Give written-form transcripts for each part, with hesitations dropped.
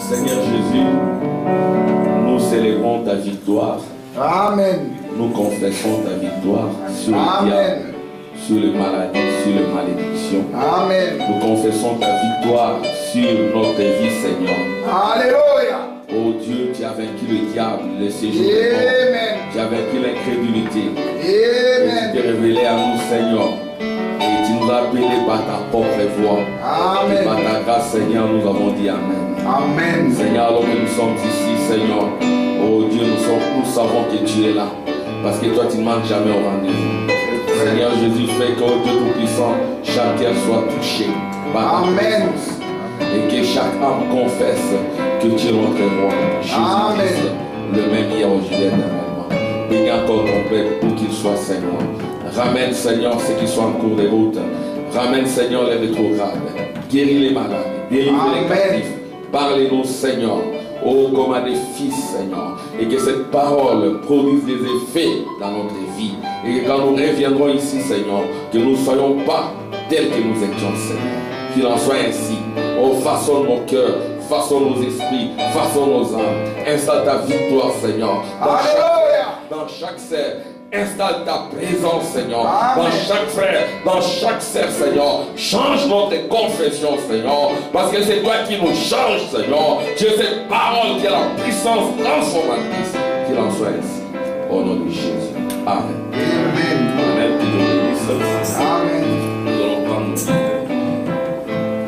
Seigneur Jésus, nous célébrons ta victoire. Amen. Nous confessons ta victoire sur le diable, sur les maladies, sur les malédictions. Amen. Nous confessons ta victoire sur notre vie, Seigneur. Alléluia. Oh Dieu, tu as vaincu le diable, le séjour. Amen. Tu as vaincu l'incrédulité. Amen. Tu t'es révélé à nous, Seigneur. Et tu nous as appelés par ta propre voix. Amen. Et par ta grâce, Seigneur, nous avons dit Amen. Amen. Seigneur, alors que nous sommes ici, Seigneur, oh Dieu, nous savons que tu es là. Parce que toi, tu ne manques jamais au rendez-vous. Seigneur Jésus, fais que, oh Dieu Tout-Puissant, chaque cœur soit touché par ta présence. Et que chaque âme confesse que tu es notre roi. Jésus-Christ, le même hier, aujourd'hui, éternellement. Bénis encore ton peuple pour qu'il soit, Seigneur. Ramène, Seigneur, ceux qui sont en cours de route. Ramène, Seigneur, les rétrogrades. Guéris les malades. Délivre les captifs. Parlez-nous, Seigneur. Oh, comme à des fils, Seigneur. Et que cette parole produise des effets dans notre vie. Et que quand nous reviendrons ici, Seigneur, que nous ne soyons pas tels que nous étions, Seigneur. Qu'il en soit ainsi. Oh, façonne nos cœurs, façonne nos esprits, façonne nos âmes. Installe ta victoire, Seigneur. Dans chaque serre, installe ta présence, Seigneur. Dans chaque frère, dans chaque sœur, Seigneur. Change notre confession, Seigneur. Parce que c'est toi qui nous change, Seigneur. Tu es cette parole qui a la puissance transformatrice. Qu'il en soit ainsi. Au nom de Jésus. Amen. Amen. Amen. Que Dieu bénisse. Amen. Nous allons prendre nos Bibles.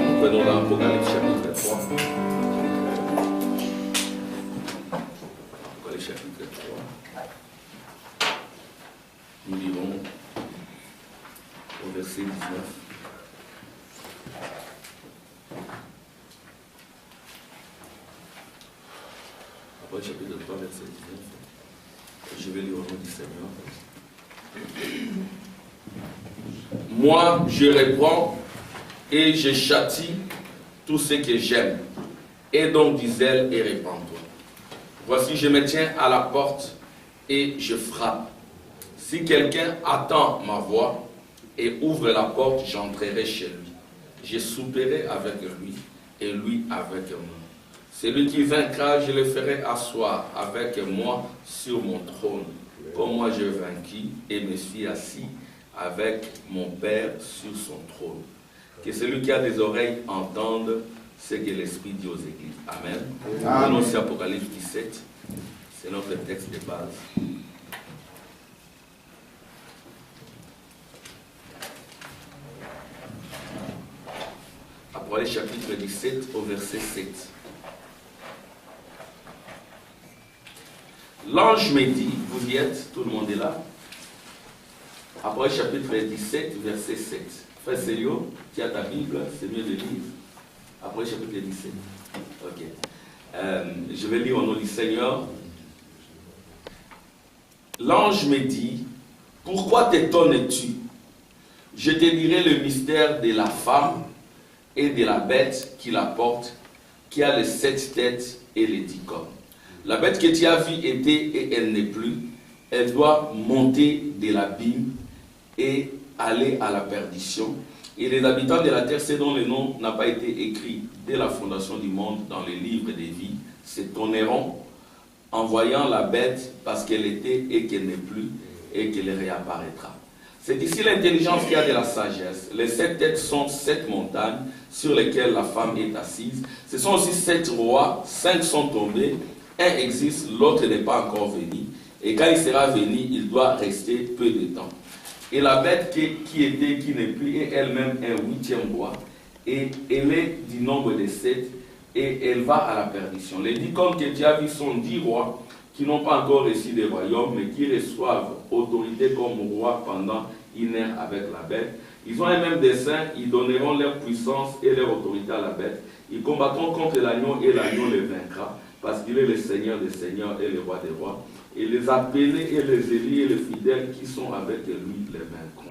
Nous prenons dans Apocalypse chapitre 3. Apocalypse chapitre 3. Nous lirons au verset 19. Apocalypse chapitre 3, verset 19. Je vais lire au nom du Seigneur. Moi, je reprends et je châtie tout ce que j'aime. Et donc du zèle et répands-toi. Voici, je me tiens à la porte et je frappe. Si quelqu'un attend ma voix et ouvre la porte, j'entrerai chez lui. Je souperai avec lui et lui avec moi. Celui qui vaincra, je le ferai asseoir avec moi sur mon trône, comme moi je vainquis et me suis assis avec mon Père sur son trône. Que celui qui a des oreilles entende ce que l'Esprit dit aux églises. Amen. Amen. Nous aussi Apocalypse 17, c'est notre texte de base. Apocalypse chapitre 17 au verset 7. L'ange me dit, vous y êtes, tout le monde est là. Apocalypse chapitre 17, verset 7. Frère Célio, tu as ta Bible, c'est mieux de lire. Apocalypse chapitre 17. Ok. Je vais lire au nom du Seigneur. L'ange me dit, pourquoi t'étonnes-tu? Je te dirai le mystère de la femme et de la bête qui la porte, qui a les 7 têtes et les 10 cornes. La bête que tu as vue était et elle n'est plus. Elle doit monter de l'abîme et aller à la perdition. Et les habitants de la terre, ceux dont le nom n'a pas été écrit dès la fondation du monde dans les livres des vies, s'étonneront en voyant la bête parce qu'elle était et qu'elle n'est plus et qu'elle réapparaîtra. C'est ici l'intelligence qui a de la sagesse. Les 7 têtes sont 7 montagnes sur lesquelles la femme est assise. Ce sont aussi 7 rois, 5 sont tombés. Un existe, l'autre n'est pas encore venu. Et quand il sera venu, il doit rester peu de temps. Et la bête qui était, qui n'est plus, est elle-même un 8e roi. Et elle est du nombre de 7. Et elle va à la perdition. Les 10 cornes que tu as vues sont 10 rois qui n'ont pas encore reçu des royaumes, mais qui reçoivent autorité comme roi pendant une ère avec la bête. Ils ont un même dessein, ils donneront leur puissance et leur autorité à la bête. Ils combattront contre l'agneau et l'agneau les vaincra. Parce qu'il est le Seigneur des seigneurs et le roi des rois. Et les appelés et les élus et les fidèles qui sont avec lui les vaincront.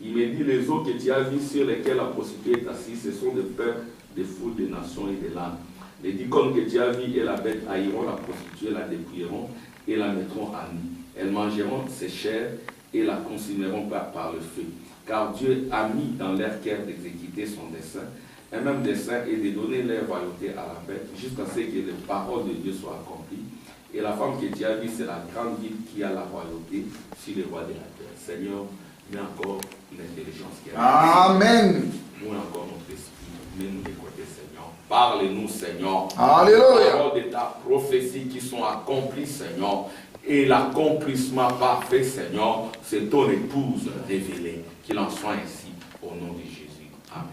Il me dit, les eaux que tu as vues sur lesquelles la prostituée est assise, ce sont des peuples, des foules, des nations et des langues. Les 10 cornes que tu as vues et la bête haïront la prostituée, la dépouilleront et la mettront à nu. Elles mangeront ses chairs et la consumeront par le feu. Car Dieu a mis dans leur cœur d'exécuter son dessein. et même des saints, et de donner leur royauté à la bête, jusqu'à ce que les paroles de Dieu soient accomplies. Et la femme que tu as vue, c'est la grande ville qui a la royauté sur les rois de la terre. Seigneur, mets encore l'intelligence qui est là. Amen. Nous encore notre esprit, mets-nous de côté, Seigneur. Parle-nous, Seigneur. Alléluia. Paroles de ta prophétie qui sont accomplies, Seigneur. Et l'accomplissement parfait, Seigneur, c'est ton épouse révélée. Qu'il en soit ainsi, au nom de Jésus. Amen.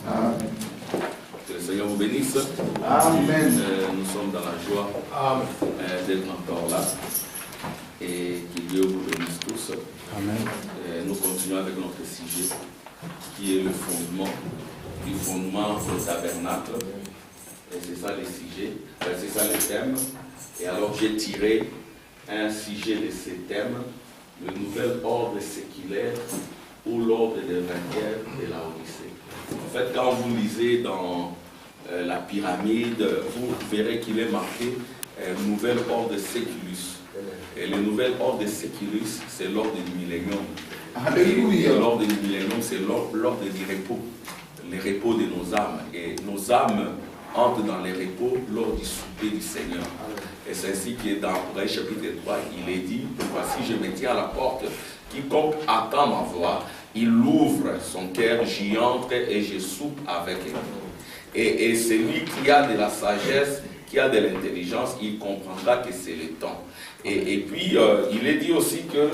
Amen. Que le Seigneur vous bénisse. Amen. Nous sommes dans la joie d'être encore là. Et que Dieu vous bénisse tous. Amen. Nous continuons avec notre sujet, qui est le fondement du tabernacle. Et c'est ça le sujet, c'est ça le thème. Et alors j'ai tiré un sujet de ces thèmes, le nouvel ordre séculaire ou l'ordre des vainqueurs de la Odyssée. En fait, quand vous lisez dans la pyramide, vous verrez qu'il est marqué nouvel ordre séculus. Et le nouvel ordre séculus, c'est l'ordre du millénium. Alléluia. L'ordre du millénium, c'est l'ordre du repos, les repos de nos âmes. Et nos âmes entrent dans les repos lors du souper du Seigneur. Et c'est ainsi que dans Apocalypse chapitre 3, il est dit, voici je me tiens à la porte, quiconque attend ma voix, il ouvre son cœur, j'y entre et je soupe avec lui. Et celui qui a de la sagesse, qui a de l'intelligence, il comprendra que c'est le temps. Et puis, il est dit aussi que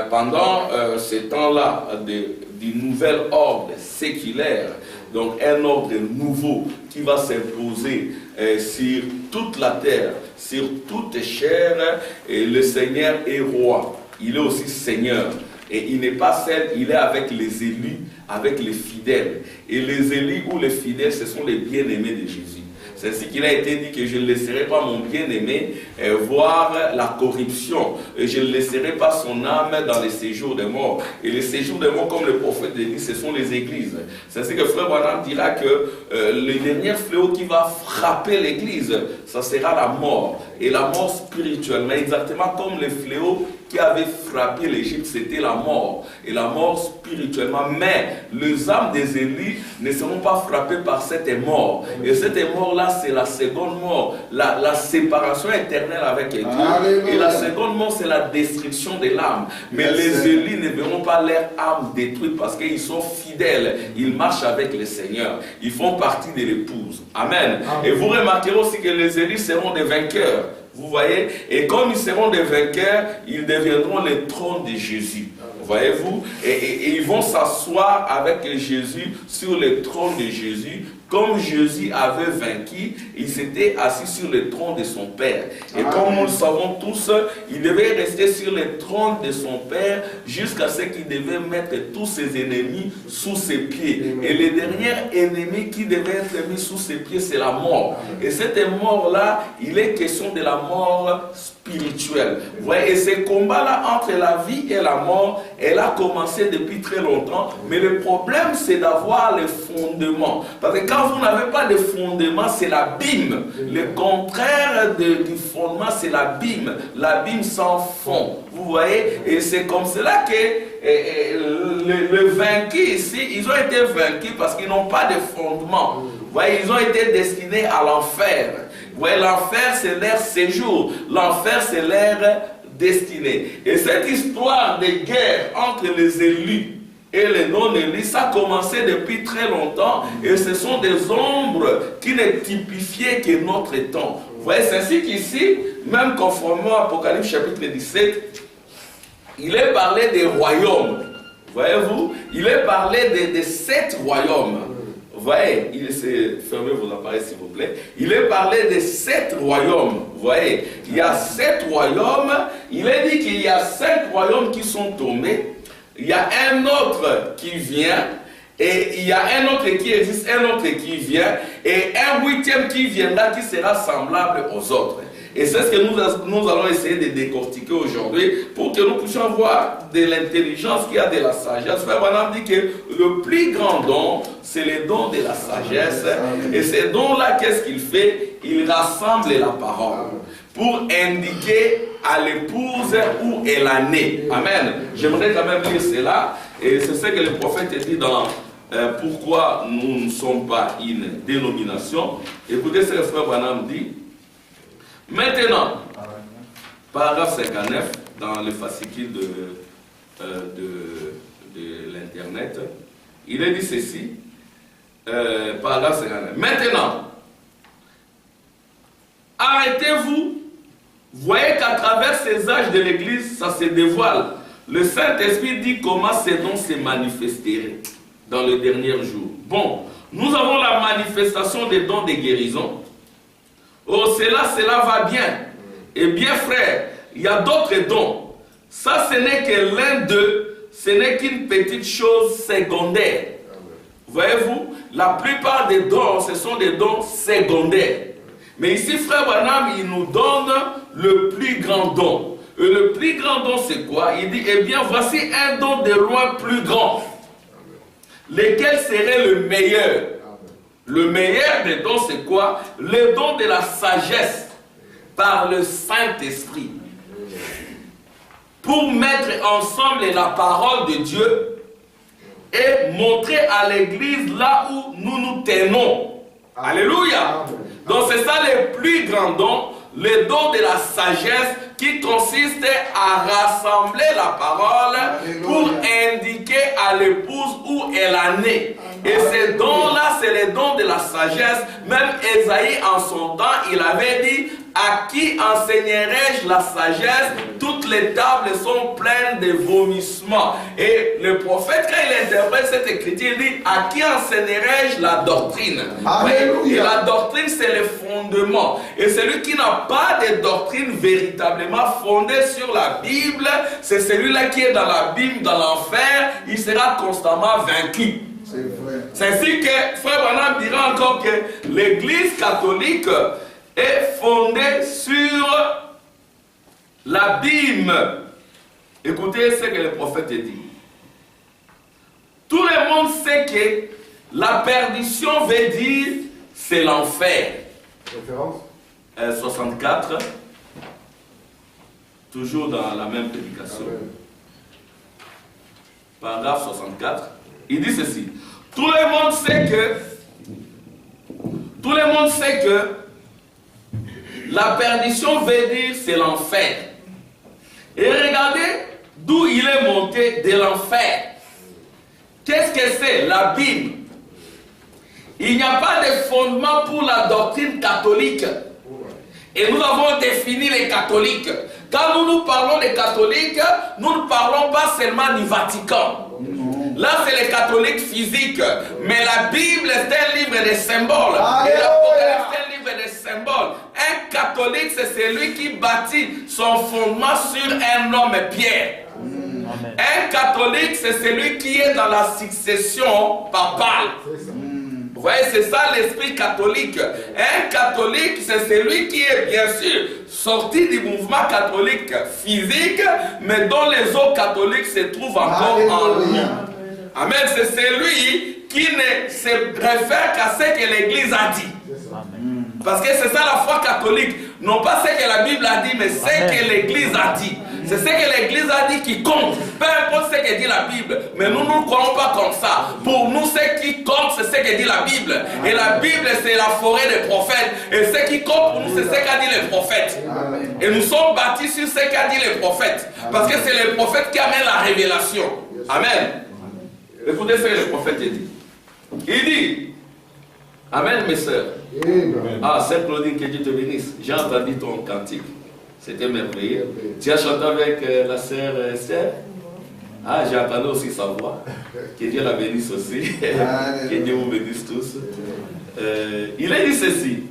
pendant ce temps-là du nouvel ordre séculaire, donc un ordre nouveau qui va s'imposer sur toute la terre, sur toute chair, et le Seigneur est roi, il est aussi Seigneur. Et il n'est pas seul, il est avec les élus, avec les fidèles. Et les élus ou les fidèles, ce sont les bien-aimés de Jésus. C'est ce qu'il a été dit que je ne laisserai pas mon bien-aimé voir la corruption. Et je ne laisserai pas son âme dans les séjours des morts. Et les séjours des morts, comme le prophète dit, ce sont les églises. C'est ce que Frère Branham dira que le dernier fléau qui va frapper l'église, ça sera la mort. Et la mort spirituellement, exactement comme le fléau qui avait frappé l'Égypte, c'était la mort. Et la mort spirituellement. Mais les âmes des élus ne seront pas frappées par cette mort. Et cette mort-là, c'est la seconde mort. La séparation éternelle avec Dieu. Et la seconde mort, c'est la destruction de l'âme. Mais les élus ne verront pas leur âme détruite parce qu'ils sont fidèles. Ils marchent avec le Seigneur. Ils font partie de l'épouse. Amen. Et vous remarquerez aussi que les élus seront des vainqueurs. Vous voyez? Et comme ils seront des vainqueurs, ils deviendront le trône de Jésus. Voyez-vous? Et ils vont s'asseoir avec Jésus sur le trône de Jésus. Comme Jésus avait vaincu, il s'était assis sur le trône de son Père. Et comme nous le savons tous, il devait rester sur le trône de son Père jusqu'à ce qu'il devait mettre tous ses ennemis sous ses pieds. Et le dernier ennemi qui devait être mis sous ses pieds, c'est la mort. Et cette mort-là, il est question de la mort spirituelle. Vous voyez, et ce combat-là entre la vie et la mort, elle a commencé depuis très longtemps. Mais le problème, c'est d'avoir les fondements. Parce que quand vous n'avez pas de fondement, c'est l'abîme. Le contraire du fondement, c'est l'abîme. L'abîme sans fond. Vous voyez? Et c'est comme cela que le vaincu ici, ils ont été vaincus parce qu'ils n'ont pas de fondement. Vous voyez, ils ont été destinés à l'enfer. Vous voyez, l'enfer, c'est leur séjour. L'enfer, c'est leur destinée. Et cette histoire de guerre entre les élus et les non-élus, ça a commencé depuis très longtemps. Et ce sont des ombres qui ne typifiaient que notre temps. Vous voyez, c'est ainsi qu'ici, même conformément à Apocalypse chapitre 17, il est parlé des royaumes. Voyez-vous, il est parlé des 7 royaumes. Vous voyez, fermez vos appareils s'il vous plaît. Il est parlé des 7 royaumes. Vous voyez, il y a 7 royaumes. Il est dit qu'il y a 5 royaumes qui sont tombés. Il y a un autre qui vient. Et il y a un autre qui existe, un autre qui vient. Et un 8e qui viendra qui sera semblable aux autres. Et c'est ce que nous allons essayer de décortiquer aujourd'hui pour que nous puissions voir de l'intelligence qu'il y a de la sagesse. Frère Branham dit que le plus grand don, c'est le don de la sagesse. Et ce don-là, qu'est-ce qu'il fait? Il rassemble la parole pour indiquer à l'épouse où elle est née. Amen. J'aimerais quand même lire cela. Et c'est ce que le prophète dit dans pourquoi nous ne sommes pas une dénomination. Écoutez ce que le frère Branham dit. Maintenant, paragraphe 59, dans le fascicule de l'Internet, il est dit ceci, paragraphe 59. Maintenant, arrêtez-vous, voyez qu'à travers ces âges de l'Église, ça se dévoile. Le Saint-Esprit dit comment ces dons se manifesteraient dans le dernier jour. Bon, nous avons la manifestation des dons de guérison. Oh, cela va bien. Eh bien, frère, il y a d'autres dons. Ça, ce n'est que l'un d'eux, ce n'est qu'une petite chose secondaire. Voyez-vous, la plupart des dons, ce sont des dons secondaires. Mais ici, frère Branham, il nous donne le plus grand don. Et le plus grand don, c'est quoi? Il dit, eh bien, voici un don de loin plus grand. Lequel serait le meilleur? Le meilleur des dons, c'est quoi? Le don de la sagesse par le Saint-Esprit. Pour mettre ensemble la parole de Dieu et montrer à l'Église là où nous nous tenons. Alléluia. Donc c'est ça le plus grand don, le don de la sagesse qui consiste à rassembler la parole pour indiquer à l'épouse où elle en est. Et ces dons-là, c'est les dons de la sagesse. Même Ésaïe, en son temps, il avait dit, à qui enseignerai-je la sagesse? Toutes les tables sont pleines de vomissements. Et le prophète, quand il interprète cette écriture, il dit, à qui enseignerai-je la doctrine? Et la doctrine, c'est le fondement. Et celui qui n'a pas de doctrine véritablement fondée sur la Bible, c'est celui-là qui est dans la Bible, dans l'enfer, il sera constamment vaincu. C'est ainsi que frère Branham dira encore que l'Église catholique est fondée sur l'abîme. Écoutez ce que le prophète dit. Tout le monde sait que la perdition veut dire c'est l'enfer. Référence 64, toujours dans la même prédication. Paragraphe 64, il dit ceci. Tout le monde sait que la perdition veut dire c'est l'enfer. Et regardez d'où il est monté, de l'enfer. Qu'est-ce que c'est? La Bible. Il n'y a pas de fondement pour la doctrine catholique. Et nous avons défini les catholiques. Quand nous parlons des catholiques, nous ne parlons pas seulement du Vatican. Là, c'est les catholiques physiques. Mais la Bible, c'est un livre de symboles. Et l'Apocalypse, c'est un livre de symboles. Un catholique, c'est celui qui bâtit son fondement sur un homme Pierre. Un catholique, c'est celui qui est dans la succession papale. Vous voyez, c'est ça l'esprit catholique. Un catholique, c'est celui qui est bien sûr sorti du mouvement catholique physique, mais dont les autres catholiques se trouvent encore en lui. Amen. C'est celui qui ne se réfère qu'à ce que l'Église a dit. Parce que c'est ça la foi catholique. Non pas ce que la Bible a dit, mais ce que l'Église a dit. C'est ce que l'Église a dit qui compte. Peu importe ce que dit la Bible. Mais nous ne croyons pas comme ça. Pour nous, ce qui compte, c'est ce que dit la Bible. Et la Bible, c'est la forêt des prophètes. Et ce qui compte pour nous, c'est ce qu'a dit les prophètes. Et nous sommes bâtis sur ce qu'a dit les prophètes. Parce que c'est les prophètes qui amènent la révélation. Amen. Écoutez ce que le prophète dit. Il dit, Amen mes sœurs. Ah, sœur Claudine, que Dieu te bénisse. J'ai entendu ton cantique. C'était merveilleux. Tu as chanté avec la sœur Esther? Ah, j'ai entendu aussi sa voix. Que Dieu la bénisse aussi. Que Dieu vous bénisse tous. Il a dit ceci.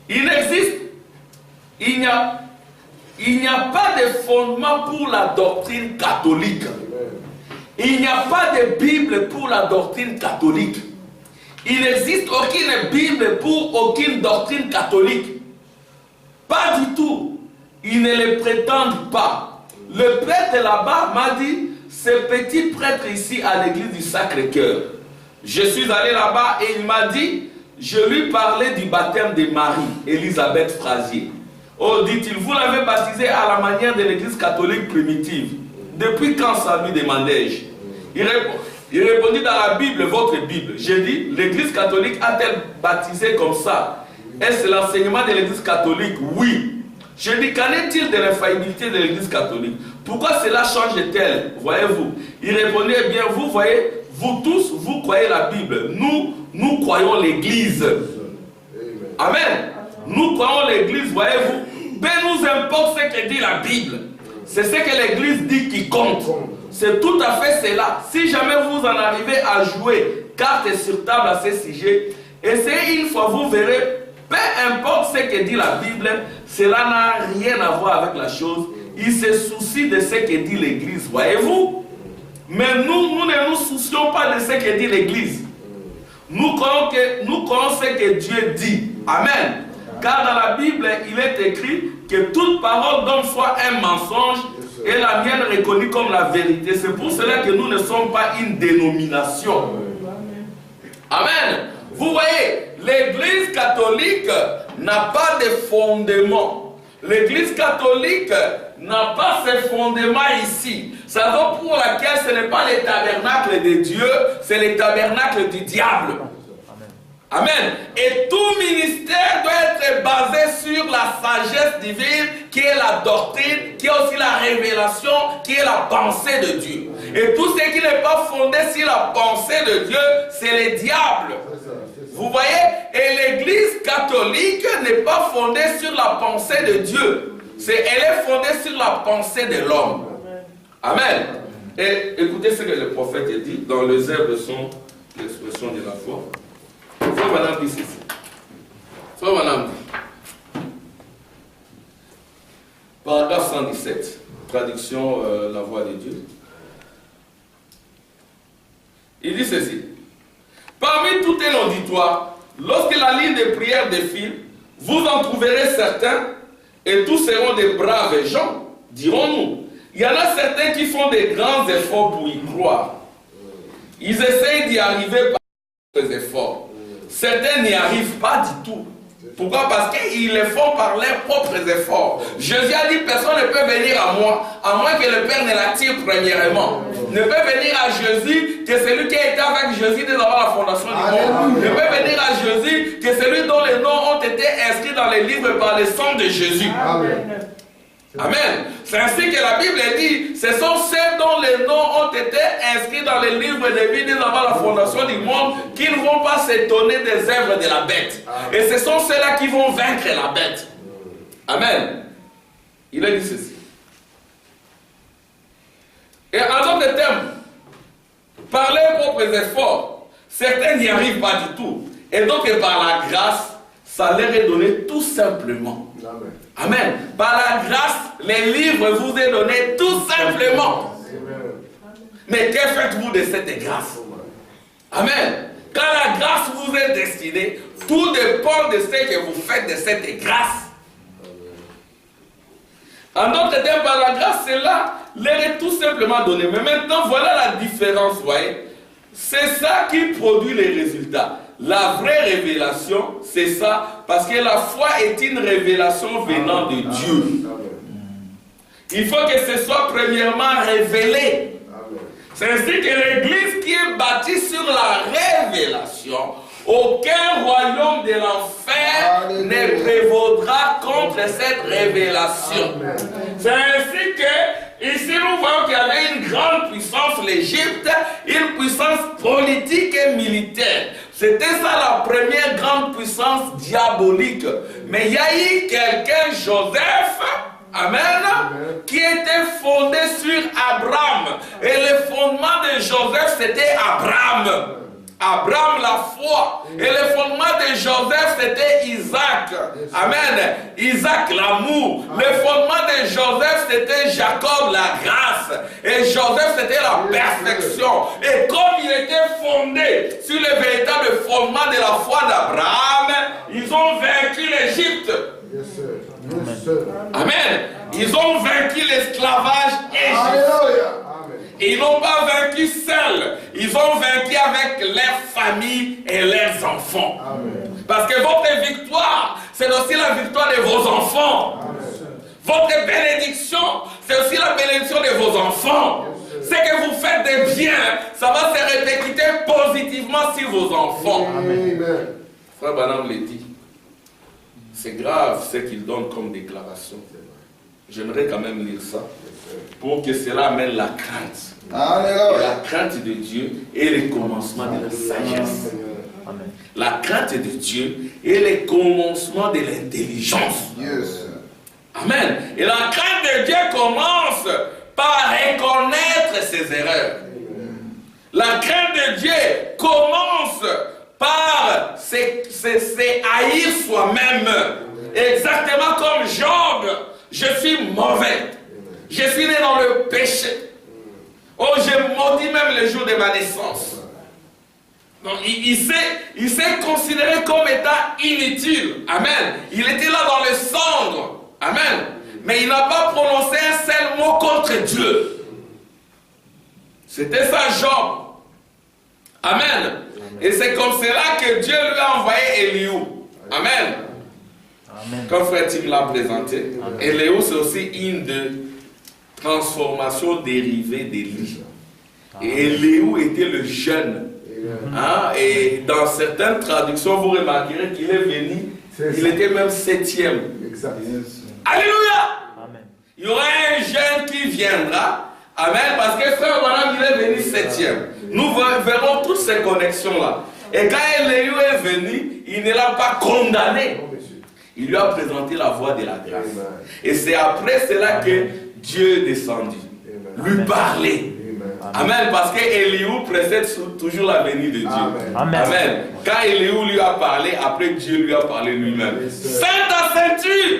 Il n'y a pas de fondement pour la doctrine catholique. Il n'y a pas de Bible pour la doctrine catholique. Il n'existe aucune Bible pour aucune doctrine catholique. Pas du tout. Ils ne le prétendent pas. Le prêtre là-bas m'a dit, ce petit prêtre ici à l'église du Sacré-Cœur. Je suis allé là-bas et il m'a dit, je lui parlais du baptême de Marie, Élisabeth Frazier. Oh, dit-il, vous l'avez baptisé à la manière de l'église catholique primitive. Depuis quand ça lui demandais-je? Il répond, Il répondit dans la Bible, votre Bible. J'ai dit, l'église catholique a-t-elle baptisé comme ça? Est-ce l'enseignement de l'église catholique? Oui. J'ai dit, qu'en est-il de l'infaillibilité de l'église catholique? Pourquoi cela change-t-elle? Voyez-vous? Il répondait, eh bien, vous voyez, vous tous, vous croyez la Bible. Nous croyons l'église. Amen. Nous croyons l'église, voyez-vous. Mais nous importe ce que dit la Bible. C'est ce que l'église dit qui compte. C'est tout à fait cela. Si jamais vous en arrivez à jouer carte sur table à ce sujet, essayez une fois, vous verrez, peu importe ce que dit la Bible, cela n'a rien à voir avec la chose. Il se soucie de ce que dit l'église, voyez-vous. Mais nous ne nous soucions pas de ce que dit l'église. Nous croyons ce que Dieu dit. Amen. Car dans la Bible, il est écrit que toute parole d'homme soit un mensonge et la mienne reconnue comme la vérité. C'est pour cela que nous ne sommes pas une dénomination. Amen. Vous voyez, l'église catholique n'a pas de fondement. L'église catholique n'a pas ses fondements ici. C'est la raison pour laquelle ce n'est pas le tabernacle de Dieu, c'est le tabernacle du diable. Amen. Et tout ministère doit être basé sur la sagesse divine, qui est la doctrine, qui est aussi la révélation, qui est la pensée de Dieu. Et tout ce qui n'est pas fondé sur la pensée de Dieu, c'est le diable. Vous voyez? Et l'église catholique n'est pas fondée sur la pensée de Dieu. Elle est fondée sur la pensée de l'homme. Amen. Et écoutez ce que le prophète dit dans les airs de son l'expression de la foi. Frère Madame dit ceci. Frère Madame dit. Paragraphe 117. Traduction La Voix de Dieu. Il dit ceci. Parmi tout un auditoire, lorsque la ligne de prière défile, vous en trouverez certains, et tous seront des braves gens, dirons-nous. Il y en a certains qui font des grands efforts pour y croire. Ils essayent d'y arriver par des efforts. Certains n'y arrivent pas du tout. Pourquoi? Parce qu'ils le font par leurs propres efforts. Jésus a dit, personne ne peut venir à moi, à moins que le Père ne l'attire premièrement. Ne peut venir à Jésus que celui qui a été avec Jésus dès avant la fondation du monde. Ne peut venir à Jésus que celui dont les noms ont été inscrits dans les livres par le sang de Jésus. Amen. Amen. C'est ainsi que la Bible dit, ce sont ceux dont les noms ont été inscrits dans les livres de vie dès avant la fondation du monde qui ne vont pas s'étonner des œuvres de la bête. Et ce sont ceux-là qui vont vaincre la bête. Amen. Il a dit ceci. Et en d'autres termes, par leurs propres efforts, certains n'y arrivent pas du tout. Et donc par la grâce, ça leur est donné tout simplement. Amen. Amen. Par la grâce, les livres vous est donné tout simplement. Amen. Mais que faites-vous de cette grâce? Amen. Quand la grâce vous est destinée, tout dépend de ce que vous faites de cette grâce. En d'autres termes, par la grâce, cela leur est tout simplement donné. Mais maintenant, voilà la différence, voyez. C'est ça qui produit les résultats. La vraie révélation, c'est ça, parce que la foi est une révélation venant de Dieu. Il faut que ce soit premièrement révélé. C'est ainsi que l'Église qui est bâtie sur la révélation, aucun royaume de l'enfer ne prévaudra contre cette révélation. C'est ainsi que ici nous voyons qu'il y avait une grande puissance, l'Égypte, une puissance politique et militaire. C'était ça la première grande puissance diabolique. Mais il y a eu quelqu'un, Joseph, amen, qui était fondé sur Abraham. Et le fondement de Joseph, c'était Abraham. Abraham la foi. Et le fondement de Joseph, c'était Isaac. Amen. Isaac l'amour. Le fondement de Joseph, c'était Jacob la grâce. Et Joseph, c'était la perfection. Et comme il était fondé sur le véritable fondement de la foi d'Abraham, ils ont vaincu l'Égypte. Amen. Ils ont vaincu l'esclavage égyptien. Et ils n'ont pas vaincu seuls. Ils ont vaincu avec leurs familles et leurs enfants. Amen. Parce que votre victoire, c'est aussi la victoire de vos enfants. Amen. Votre bénédiction, c'est aussi la bénédiction de vos enfants. Ce que vous faites de bien, ça va se répercuter positivement sur vos enfants. Amen. Frère Branham l'a dit. C'est grave ce qu'il donne comme déclaration. J'aimerais quand même lire ça pour que cela amène la crainte. Et la crainte de Dieu est le commencement de la sagesse. Amen. La crainte de Dieu est le commencement de l'intelligence. Yes. Amen. Et la crainte de Dieu commence par reconnaître ses erreurs. La crainte de Dieu commence par se haïr soi-même. Exactement comme Job. Je suis mauvais. Je suis né dans le péché. Oh, j'ai maudit même le jour de ma naissance. Donc, il s'est considéré comme étant inutile. Amen. Il était là dans le cendre. Amen. Mais il n'a pas prononcé un seul mot contre Dieu. C'était ça, Job. Amen. Et c'est comme cela que Dieu lui a envoyé Elihu. Amen. Amen. Comme frère Tim l'a présenté, Elihu c'est aussi une de transformation dérivée d'Élie. Et Elihu était le jeune. Hein? Et dans certaines traductions, vous remarquerez qu'il est venu, il était même 7e. Alléluia! Amen. Il y aura un jeune qui viendra. Amen. Parce que frère Branham, il est venu 7e. Nous verrons toutes ces connexions-là. Et quand Elihu est venu, il ne l'a pas condamné. Il lui a présenté la voie de la grâce. Et c'est après cela que Dieu est descendu. Lui parler. Amen. Parce que Elihu précède toujours la venue de Dieu. Amen. Amen. Quand Elihu lui a parlé, après Dieu lui a parlé lui-même. Sainte ta ceinture.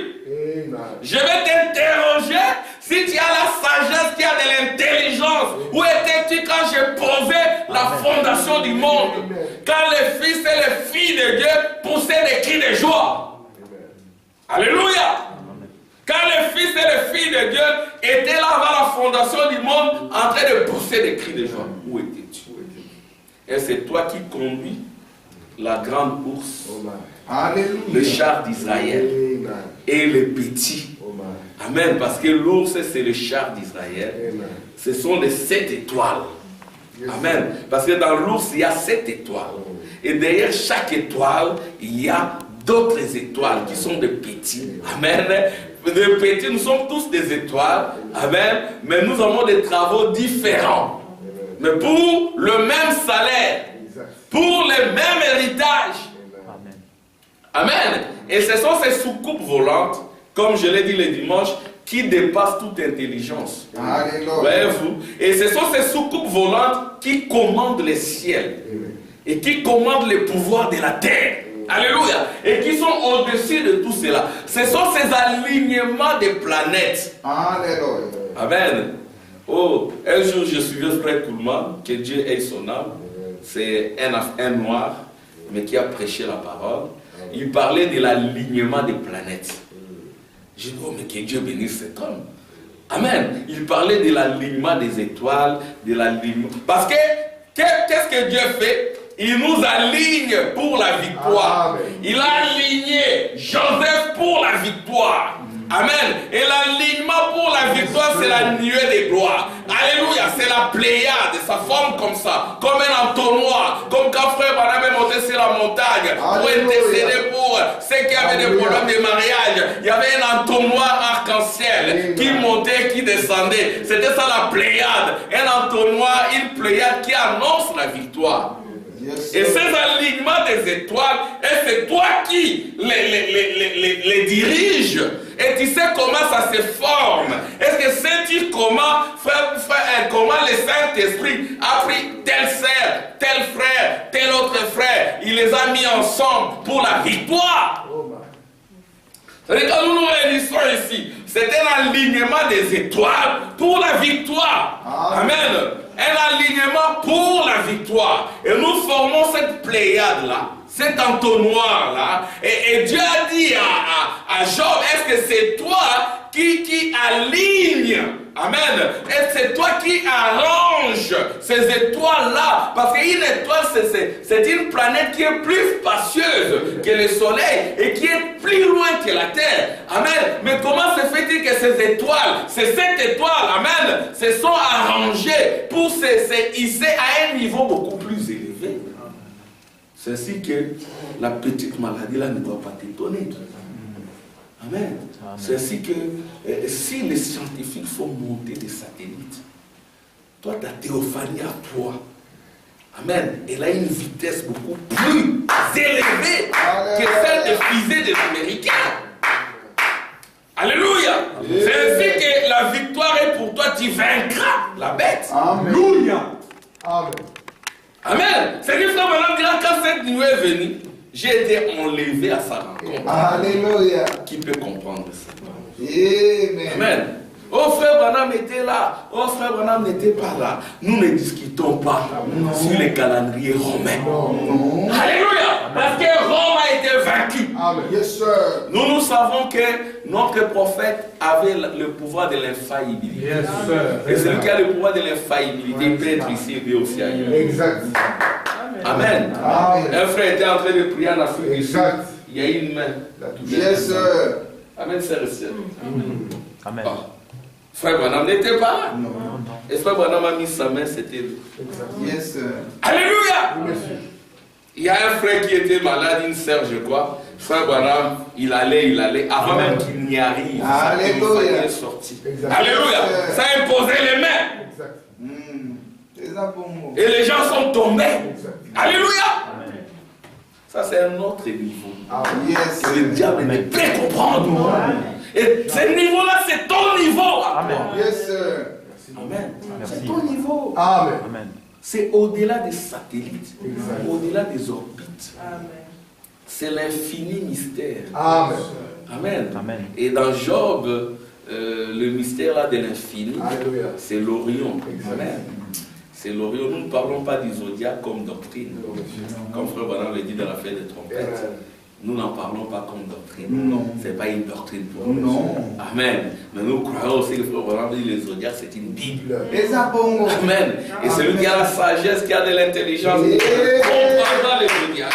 Je vais t'interroger si tu as la sagesse, qui a de l'intelligence. Où étais-tu quand j'ai posé la fondation du monde? Quand les fils et les filles de Dieu poussaient des cris de joie. Alléluia. Quand les fils et les filles de Dieu étaient là avant la fondation du monde en train de pousser des cris de joie. Où étais-tu? Et c'est toi qui conduis la grande ours, le char d'Israël et les petits. Amen. Parce que l'ours, c'est le char d'Israël. Ce sont les 7 étoiles. Amen. Parce que dans l'ours, il y a 7 étoiles. Et derrière chaque étoile, il y a d'autres étoiles qui sont des petits. Amen. Les petits, nous sommes tous des étoiles. Amen. Mais nous avons des travaux différents. Mais pour le même salaire. Pour le même héritage. Amen. Et ce sont ces soucoupes volantes, comme je l'ai dit le dimanche, qui dépassent toute intelligence. Voyez-vous? Et ce sont ces soucoupes volantes qui commandent les ciels. Et qui commandent les pouvoirs de la terre. Alléluia. Et qui sont au-dessus de tout cela. Ce sont ces alignements des planètes. Alléluia. Amen. Oh, un jour je suivais frère Kuhlman, que Dieu ait son âme. C'est un noir, mais qui a prêché la parole. Il parlait de l'alignement des planètes. J'ai dit, oh, mais que Dieu bénisse cet homme. Amen. Il parlait de l'alignement des étoiles, de l'alignement. Parce que, qu'est-ce que Dieu fait? Il nous aligne pour la victoire. Amen. Il a aligné Joseph pour la victoire. Amen. Et l'alignement pour la victoire, c'est la nuée des gloires. Alléluia. C'est la pléiade. Ça forme comme ça. Comme un entonnoir. Comme quand frère Branham est monté sur la montagne pour intercéder pour ceux qui avaient des problèmes de mariage. Il y avait un entonnoir arc-en-ciel qui montait, qui descendait. C'était ça la pléiade. Un entonnoir, une pléiade qui annonce la victoire. Et ces alignements des étoiles, et c'est toi qui les dirige. Et tu sais comment ça se forme. Est-ce que sais-tu comment, comment le Saint-Esprit a pris telle sœur, tel frère, tel autre frère, il les a mis ensemble pour la victoire. C'est-à-dire que nous nous réunissons ici, c'est un alignement des étoiles pour la victoire. Amen. Un alignement pour la victoire. Et nous formons cette pléiade-là, cet entonnoir-là. Et Dieu a dit à Job, est-ce que c'est toi qui aligne? Amen. Et c'est toi qui arrange ces étoiles-là. Parce qu'une étoile, c'est une planète qui est plus spacieuse que le soleil et qui est plus loin grand que la terre. Amen. Mais comment se fait-il que ces étoiles, ces 7 étoiles, amen, se sont arrangées pour se hisser à un niveau beaucoup plus élevé? C'est ainsi que la petite maladie là ne doit pas t'étonner. Amen. C'est ainsi que si les scientifiques font monter des satellites, toi ta théophanie à toi, amen, elle a une vitesse beaucoup plus élevée que celle des fusées des Américains. Alléluia. C'est ainsi que la victoire est pour toi, tu vaincras la bête. Alléluia. Amen. Amen. C'est que frère, maintenant, quand cette nuée est venue, j'ai été enlevé à sa rencontre. Alléluia. Qui peut comprendre ça? Amen. Amen. Oh frère Branham était là, oh frère Branham n'était pas là. Nous ne discutons pas sur les calendriers romains. Non. Alléluia. Parce que Rome a été vaincu. Amen. Yes, sir. Nous savons que notre prophète avait le pouvoir de l'infaillibilité. Yes, sir. Et celui qui a le pouvoir de l'infaillibilité peut être ici et aussi ailleurs. Exact. Amen. Amen. Un frère était en train de prier en Afrique du Sud. Exact. Il y a une main. Yes, sir. Amen, sœur et sœur. Amen. Ah. Frère Branham n'était pas là. Non. Et frère Branham a mis sa main, c'était lui. Yes, sir. Alléluia. Monsieur. Il y a un frère qui était malade, une sœur, je crois. Frère Branham, il allait, avant même qu'il n'y arrive. Alléluia. Il est sorti. Exact. Alléluia. Ça a imposé les mains. Exact. C'est ça pour moi. Et les gens sont tombés. Exact. Alléluia. Ça, c'est un autre niveau. Ah, yes. Que le diable ne peut comprendre. Et ce niveau-là, c'est ton niveau. Amen. Yes, sir. Amen. Merci. C'est ton niveau. Amen. Amen. C'est au-delà des satellites, Exact. au-delà des orbites. C'est l'infini mystère. Amen. Amen. Amen. Et dans Job, le mystère là de l'infini, Alléluia. c'est l'Orion. Exact. Amen. C'est l'Orion. Nous ne parlons pas du zodiaque comme doctrine. Comme Frère Branham le dit dans la fête des trompettes. Nous n'en parlons pas comme doctrine. Non. Ce n'est pas une doctrine pour nous. Non. Amen. Mais nous croyons aussi que Frère Branham dit que le zodiaque c'est une Bible. Et ça pour moi. Amen. Et celui qui a la sagesse, qui a de l'intelligence, il comprendra le zodiaque.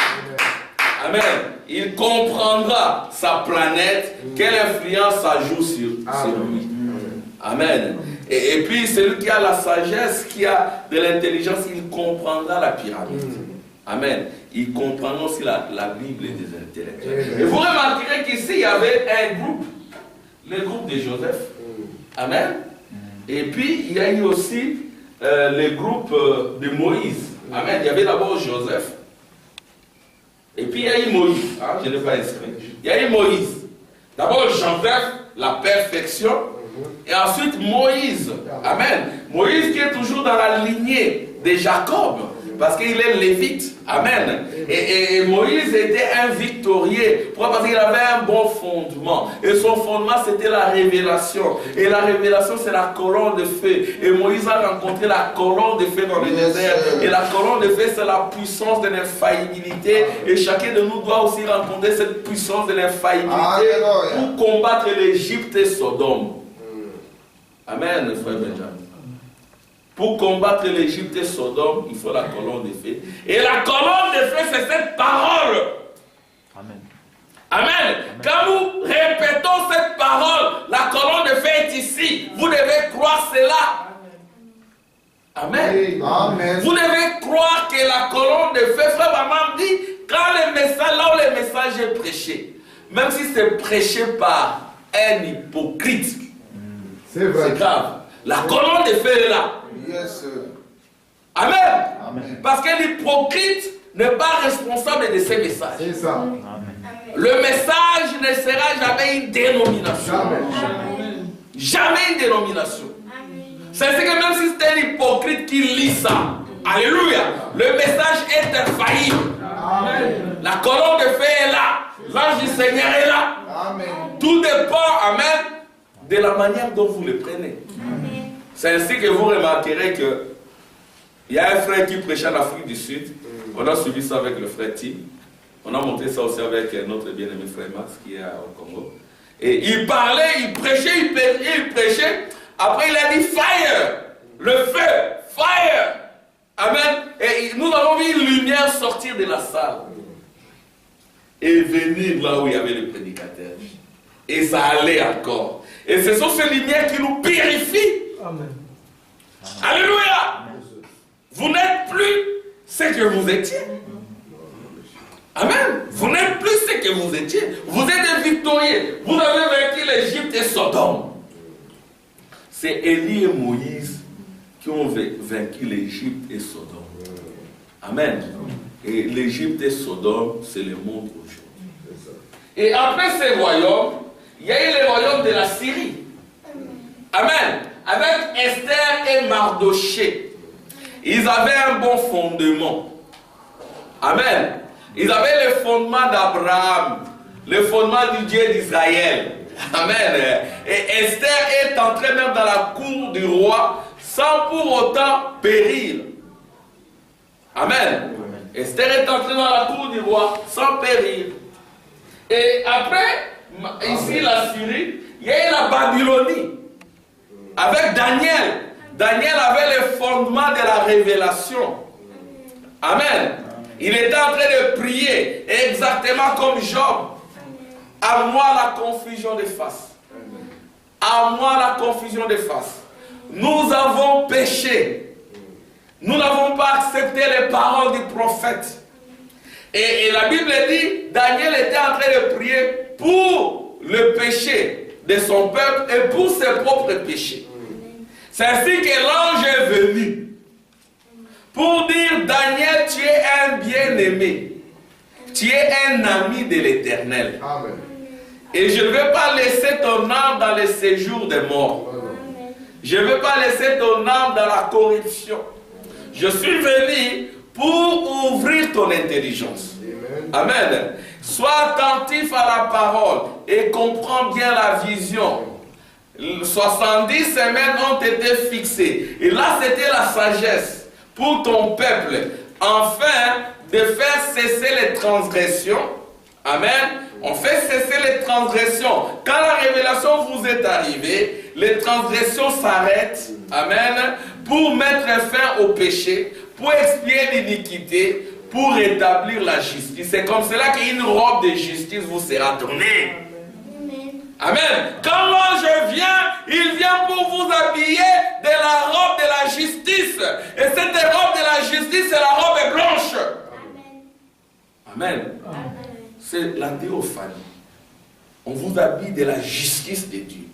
Amen. Il comprendra sa planète, quelle influence ça joue sur lui. Amen. Et puis celui qui a la sagesse, qui a de l'intelligence, il comprendra la pyramide. Amen. Il comprendra aussi la Bible des intellectuels. Et vous remarquerez qu'ici, il y avait un groupe, le groupe de Joseph. Amen. Et puis, il y a eu aussi le groupe de Moïse. Amen. Il y avait d'abord Joseph. Et puis, il y a eu Moïse. Hein, je n'ai pas inscrit. Il y a eu Moïse. D'abord, Joseph, la perfection. Et ensuite, Moïse. Amen. Moïse qui est toujours dans la lignée de Jacob. Parce qu'il est lévite. Amen. Et Moïse était un victorieux. Pourquoi? Parce qu'il avait un bon fondement. Et son fondement, c'était la révélation. Et la révélation, c'est la colonne de feu. Et Moïse a rencontré la colonne de feu dans le désert. Et la colonne de feu, c'est la puissance de l'infaillibilité. Et chacun de nous doit aussi rencontrer cette puissance de l'infaillibilité pour combattre l'Égypte et Sodome. Amen, frère Benjamin. Pour combattre l'Égypte et Sodome, il faut la colonne de feu. Et la colonne de feu, c'est cette parole. Amen. Amen. Quand nous répétons cette parole, la colonne de feu est ici. Vous devez croire cela. Amen. Amen. Vous devez croire que la colonne de feu, frère Branham dit, quand le message, là où le message est prêché, même si c'est prêché par un hypocrite, C'est vrai. c'est grave. La colonne de feu est là. Yes, sir. Amen. Amen. Parce que l'hypocrite n'est pas responsable de ses messages. C'est ça. Amen. Le message ne sera jamais une dénomination. Jamais. Jamais une dénomination. C'est ce que même si c'est un hypocrite qui lit ça, alléluia, le message est infaillible. Amen. La colonne de feu est là. L'ange du Seigneur est là. Amen. Tout dépend, amen, de la manière dont vous le prenez. C'est ainsi que vous remarquerez que il y a un frère qui prêchait en Afrique du Sud. On a suivi ça avec le frère Tim. On a monté ça aussi avec notre bien-aimé frère Max qui est au Congo. Et il parlait, il prêchait, il prêchait. Après il a dit fire, le feu, fire. Amen. Et nous avons vu une lumière sortir de la salle. et venir là où il y avait le prédicateur. Et ça allait encore. Et ce sont ces lumières qui nous purifient. Amen. Alléluia. Vous n'êtes plus ce que vous étiez. Amen. Vous n'êtes plus ce que vous étiez. Vous êtes des victorieux. Vous avez vaincu l'Égypte et Sodome. C'est Élie et Moïse qui ont vaincu l'Égypte et Sodome. Amen. Et l'Égypte et Sodome, c'est le monde aujourd'hui. Et après ces royaumes, il y a eu les royaumes de la Syrie. Amen. Avec Esther et Mardoché. Ils avaient un bon fondement. Amen. Ils avaient le fondement d'Abraham, le fondement du Dieu d'Israël. Amen. Et Esther est entrée même dans la cour du roi sans pour autant périr. Amen. Esther est entrée dans la cour du roi sans périr. Et après, ici la Syrie, il y a eu la Babylonie. Avec Daniel. Daniel avait le fondement de la révélation. Amen. Il était en train de prier exactement comme Job. À moi la confusion des faces. À moi la confusion des faces. Nous avons péché. Nous n'avons pas accepté les paroles du prophète. Et la Bible dit, Daniel était en train de prier pour le péché de son peuple et pour ses propres péchés. C'est ainsi que l'ange est venu pour dire, Daniel, tu es un bien-aimé. Tu es un ami de l'Éternel. Et je ne vais pas laisser ton âme dans le séjour des morts. Je ne vais pas laisser ton âme dans la corruption. Je suis venu pour ouvrir ton intelligence. Amen. Sois attentif à la parole et comprends bien la vision. 70 semaines ont été fixées. Et là, c'était la sagesse pour ton peuple. Enfin, de faire cesser les transgressions. Amen. On fait cesser les transgressions. Quand la révélation vous est arrivée, les transgressions s'arrêtent. Amen. Pour mettre fin au péché, pour expier l'iniquité, pour rétablir la justice. C'est comme cela qu'une robe de justice vous sera donnée. Amen. Quand l'ange vient, il vient pour vous habiller de la robe de la justice. Et cette robe de la justice, c'est la robe blanche. Amen. C'est la théophanie. On vous habille de la justice de Dieu.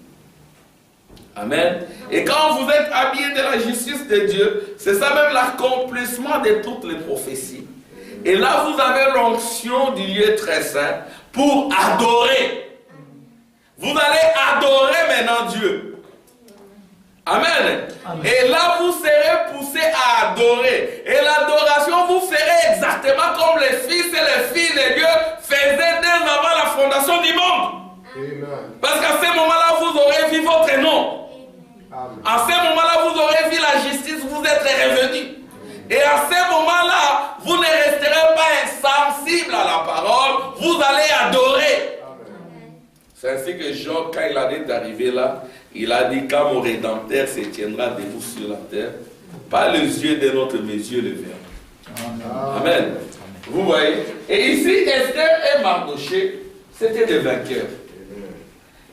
Amen. Et quand vous êtes habillé de la justice de Dieu, c'est ça même l'accomplissement de toutes les prophéties. Et là, vous avez l'onction du lieu très saint pour adorer. Vous allez adorer maintenant Dieu. Amen. Amen. Et là, vous serez poussé à adorer. Et l'adoration, vous ferez exactement comme les fils et les filles de Dieu faisaient dès avant la fondation du monde. Amen. Parce qu'à ce moment-là, vous aurez vu votre nom. Amen. À ce moment-là, vous aurez vu la justice, vous êtes revenu. Et à ce moment-là, vous ne resterez pas insensible à la parole, vous allez adorer. C'est ainsi que Job, quand il est arrivé là, il a dit, quand mon Rédempteur se tiendra debout sur la terre, par les yeux de notre Messie le verront. Amen. Amen. Vous voyez? Et ici, Esther et Mardoché, c'était des vainqueurs.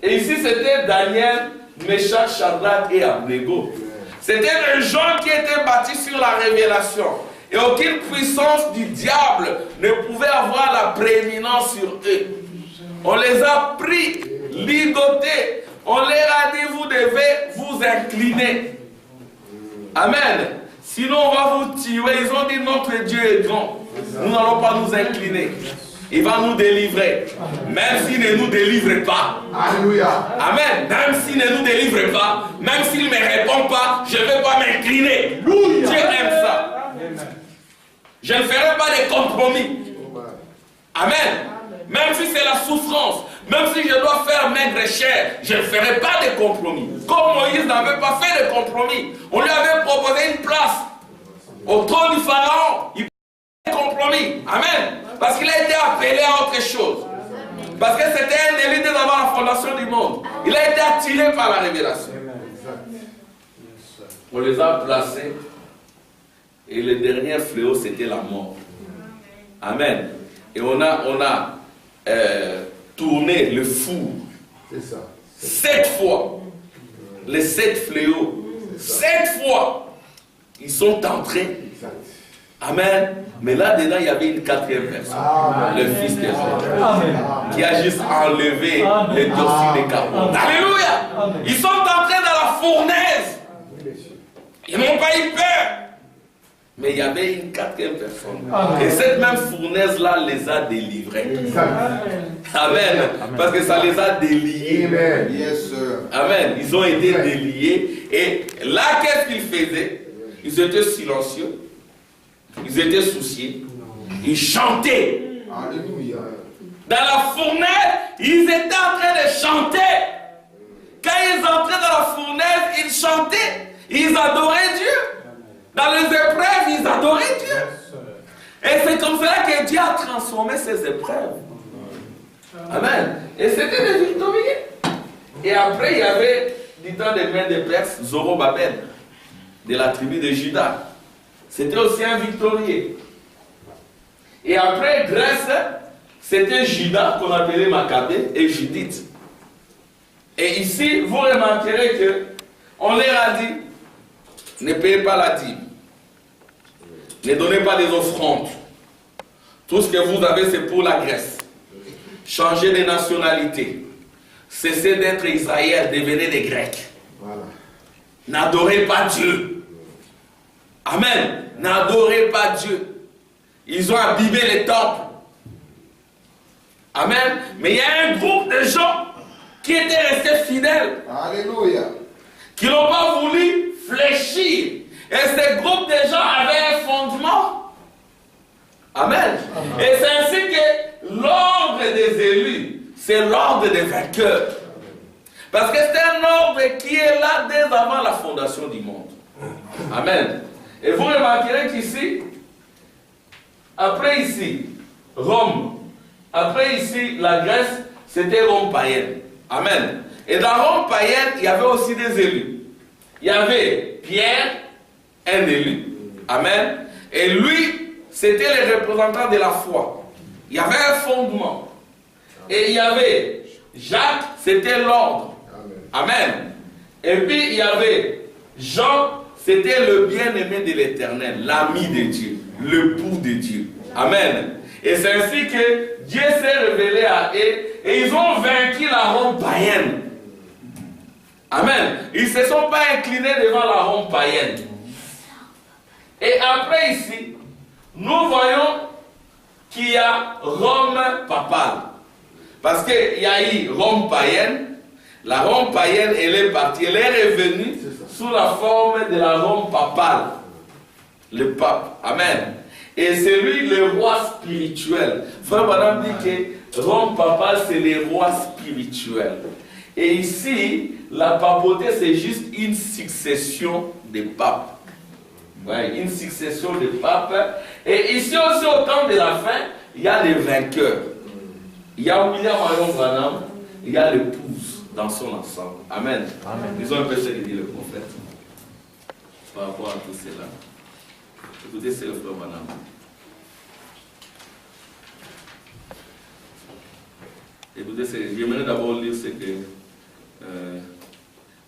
Et ici, c'était Daniel, Meshach, Shadrach et Abednego. C'était des gens qui étaient bâtis sur la révélation. Et aucune puissance du diable ne pouvait avoir la prééminence sur eux. On les a pris, ligotés. On leur a dit, vous devez vous incliner. Amen. Sinon, on va vous tuer. Ils ont dit, notre Dieu est grand. Nous n'allons pas nous incliner. Il va nous délivrer. Même s'il ne nous délivre pas. Alléluia. Amen. Même s'il ne nous délivre pas, même s'il ne me répond pas, je ne vais pas m'incliner. Dieu aime ça. Je ne ferai pas de compromis. Amen. Même si c'est la souffrance, même si je dois faire maigre chair, je ne ferai pas de compromis. Comme Moïse n'avait pas fait de compromis. On lui avait proposé une place au trône du Pharaon. Il n'a pas fait de compromis. Amen. Parce qu'il a été appelé à autre chose. Parce que c'était un élu avant la fondation du monde. Il a été attiré par la révélation. On les a placés. Et le dernier fléau, c'était la mort. Amen. Et on a tourné le four. C'est ça. 7 fois. Les 7 fléaux. 7 fois. Ils sont entrés. Exact. Amen. Mais là-dedans, il y avait une 4e personne. Amen. Le Fils des hommes. Amen. Qui a juste enlevé les dossiers des carottes. Alléluia. Amen. Ils sont entrés dans la fournaise. Ils n'ont pas eu peur. Mais il y avait une 4e personne. Amen. Et cette même fournaise-là les a délivrés. Exact. Amen. Parce que ça les a déliés. Amen. Yes, sir. Amen. Ils ont été déliés. Et là, qu'est-ce qu'ils faisaient? Ils étaient silencieux. Ils étaient souciés. Ils chantaient. Alléluia. Dans la fournaise, ils étaient en train de chanter. Quand ils entraient dans la fournaise, ils chantaient. Ils adoraient Dieu. Dans les épreuves, ils adoraient Dieu. Et c'est comme cela que Dieu a transformé ces épreuves. Amen. Et c'était des victorieux. Et après, il y avait, du temps des mains des Perses, Zorobabel, de la tribu de Juda. C'était aussi un victorieux. Et après, Grèce, c'était Judas qu'on appelait Maccabée et Judith. Et ici, vous remarquerez que on leur a dit, ne payez pas la dîme. Ne donnez pas des offrandes. Tout ce que vous avez, c'est pour la Grèce. Changez de nationalité. Cessez d'être Israël, devenez des Grecs. Voilà. N'adorez pas Dieu. Amen. N'adorez pas Dieu. Ils ont abîmé les temples. Amen. Mais il y a un groupe de gens qui étaient restés fidèles, Alléluia. qui n'ont pas voulu fléchir. Et ce groupe de gens avait un fondement. Amen. Et c'est ainsi que l'ordre des élus, c'est l'ordre des vainqueurs. Parce que c'est un ordre qui est là dès avant la fondation du monde. Amen. Et vous remarquerez qu'ici, après ici, Rome, après ici, la Grèce, c'était Rome païenne. Amen. Et dans Rome païenne, il y avait aussi des élus. Il y avait Pierre, un élu. Amen. Et lui, c'était le représentant de la foi. Il y avait un fondement. Et il y avait Jacques, c'était l'ordre. Amen. Et puis il y avait Jean, c'était le bien-aimé de l'Éternel, l'ami de Dieu, l'époux de Dieu. Amen. Et c'est ainsi que Dieu s'est révélé à eux et ils ont vaincu la Rome païenne. Amen. Ils ne se sont pas inclinés devant la Rome païenne. Et après ici, nous voyons qu'il y a Rome papale. Parce qu'il y a eu Rome païenne. La Rome païenne, elle est partie, elle est revenue sous la forme de la Rome papale. Le pape. Amen. Et c'est lui le roi spirituel. Frère Madame dit que Rome papale, c'est le roi spirituel. Et ici, la papauté, c'est juste une succession de papes. Ouais, une succession de papes. Et ici aussi, au temps de la fin, il y a les vainqueurs. Il y a William Marion Branham, il y a l'épouse dans son ensemble. Amen. Amen. Disons un peu ce que dit le prophète par rapport à tout cela. Écoutez, c'est le frère Branham. Écoutez, j'aimerais d'abord lire ce que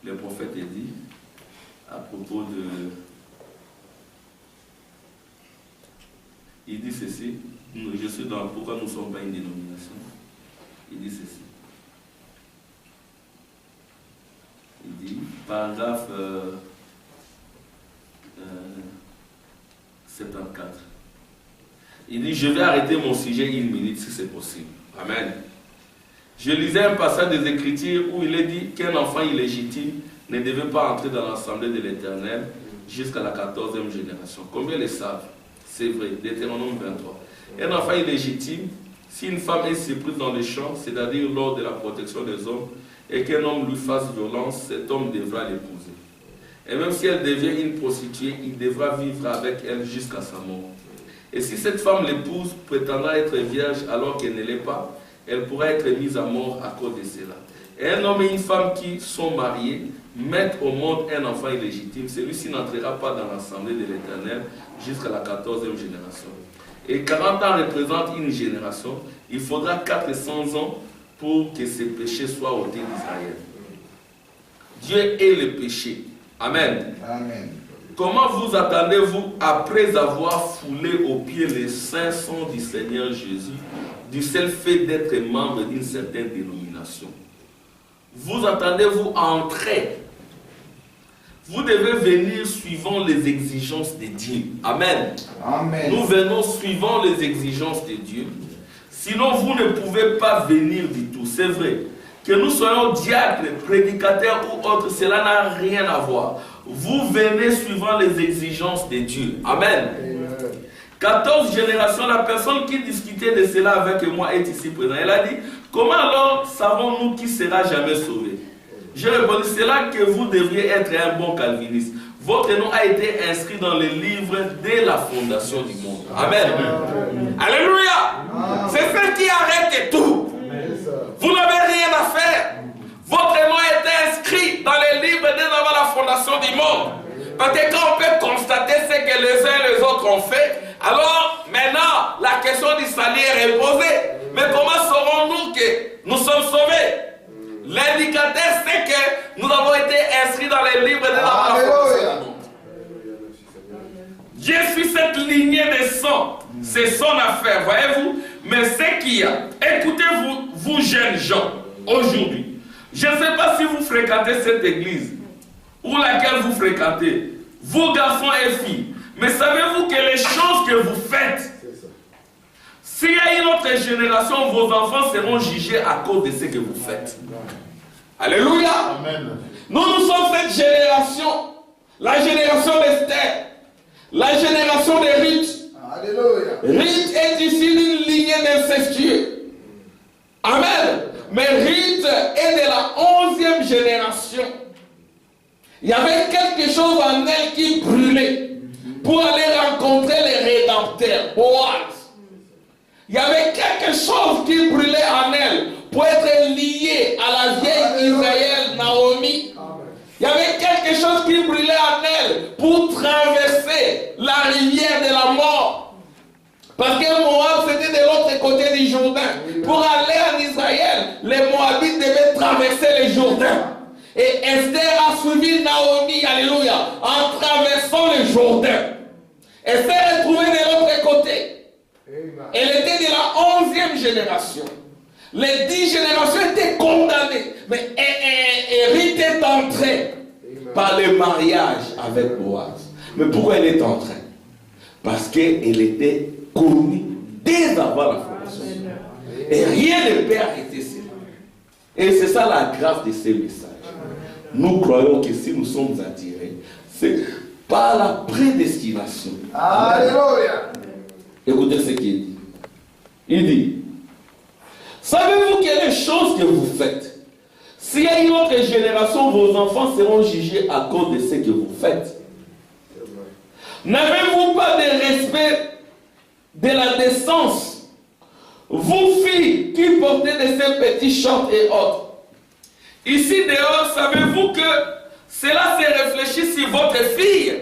le prophète a dit à propos de... Il dit ceci, je suis dans pourquoi nous ne sommes pas une dénomination. Il dit ceci. Il dit, paragraphe 74. Il dit, je vais arrêter mon sujet une minute si c'est possible. Amen. Je lisais un passage des Écritures où il est dit qu'un enfant illégitime ne devait pas entrer dans l'assemblée de l'Éternel jusqu'à la 14e génération. Combien le savent? C'est vrai, Deutéronome 23. Un enfant illégitime, si une femme est surprise dans les champs, c'est-à-dire lors de la protection des hommes, et qu'un homme lui fasse violence, cet homme devra l'épouser. Et même si elle devient une prostituée, il devra vivre avec elle jusqu'à sa mort. Et si cette femme l'épouse prétendra être vierge alors qu'elle ne l'est pas, elle pourra être mise à mort à cause de cela. Et un homme et une femme qui sont mariés mettent au monde un enfant illégitime, celui-ci n'entrera pas dans l'assemblée de l'Éternel jusqu'à la 14e génération. Et 40 ans représentent une génération, il faudra 400 ans pour que ces péchés soient ôtés d'Israël. Dieu est le péché. Amen. Amen. Comment vous attendez-vous, après avoir foulé aux pieds les saints sang du Seigneur Jésus, du seul fait d'être membre d'une certaine dénomination? Vous attendez-vous à entrer? Vous devez venir suivant les exigences de Dieu. Amen. Amen. Nous venons suivant les exigences de Dieu. Sinon, vous ne pouvez pas venir du tout. C'est vrai. Que nous soyons diacres, prédicateurs ou autres, cela n'a rien à voir. Vous venez suivant les exigences de Dieu. Amen. 14 générations, la personne qui discutait de cela avec moi est ici présente. Elle a dit, comment alors savons-nous qui sera jamais sauvé? J'ai répondu, c'est là que vous devriez être un bon calviniste. Votre nom a été inscrit dans les livres dès la fondation du monde. Amen. Alléluia. C'est ce qui arrête tout. Vous n'avez rien à faire. Votre nom a été inscrit dans les livres dès avant la fondation du monde. Parce que quand on peut constater ce que les uns et les autres ont fait, alors maintenant la question du salut est reposée. Mais comment saurons-nous que nous sommes sauvés? L'indicateur, c'est que nous avons été inscrits dans les livres de la fondation du monde. Dieu suit cette lignée de sang. C'est son affaire, voyez-vous. Mais ce qu'il y a, écoutez-vous, vous jeunes gens, aujourd'hui, je ne sais pas si vous fréquentez cette église ou laquelle vous fréquentez, vous garçons et filles, mais savez-vous que les choses que vous faites, s'il y a une autre génération, vos enfants seront jugés à cause de ce que vous faites. Alléluia. Amen. Nous sommes cette génération, la génération d'Esther, la génération de Ruth. Alléluia. Ruth est issue d'une lignée d'incestueux. Amen. Mais Ruth est de la 11e génération. Il y avait quelque chose en elle qui brûlait pour aller rencontrer les rédempteurs. Boaz. Il y avait quelque chose qui brûlait en elle pour être lié à la vieille Israël, Naomi. Il y avait quelque chose qui brûlait en elle pour traverser la rivière de la mort. Parce que Moab, c'était de l'autre côté du Jourdain. Pour aller en Israël, les Moabites devaient traverser le Jourdain. Et Esther a suivi Naomi, alléluia, en traversant le Jourdain. Elle s'est retrouvée de l'autre côté. Elle était de la 11e génération. Les 10 générations étaient condamnées. Mais Ruth est entrée par le mariage avec Boaz. Mais pourquoi elle est entrée? Parce qu'elle était connue dès avant la fondation. Et rien ne peut arrêter cela. Et c'est ça la grâce de ces messages. Nous croyons que si nous sommes attirés, c'est par la prédestination. Alléluia. Écoutez ce qu'il dit. Il dit, savez-vous que les choses que vous faites, s'il y a une autre génération, vos enfants seront jugés à cause de ce que vous faites. N'avez-vous pas de respect de la décence, vous filles qui portez de ces petits shorts et autres? Ici dehors, savez-vous que cela se réfléchit sur votre fille?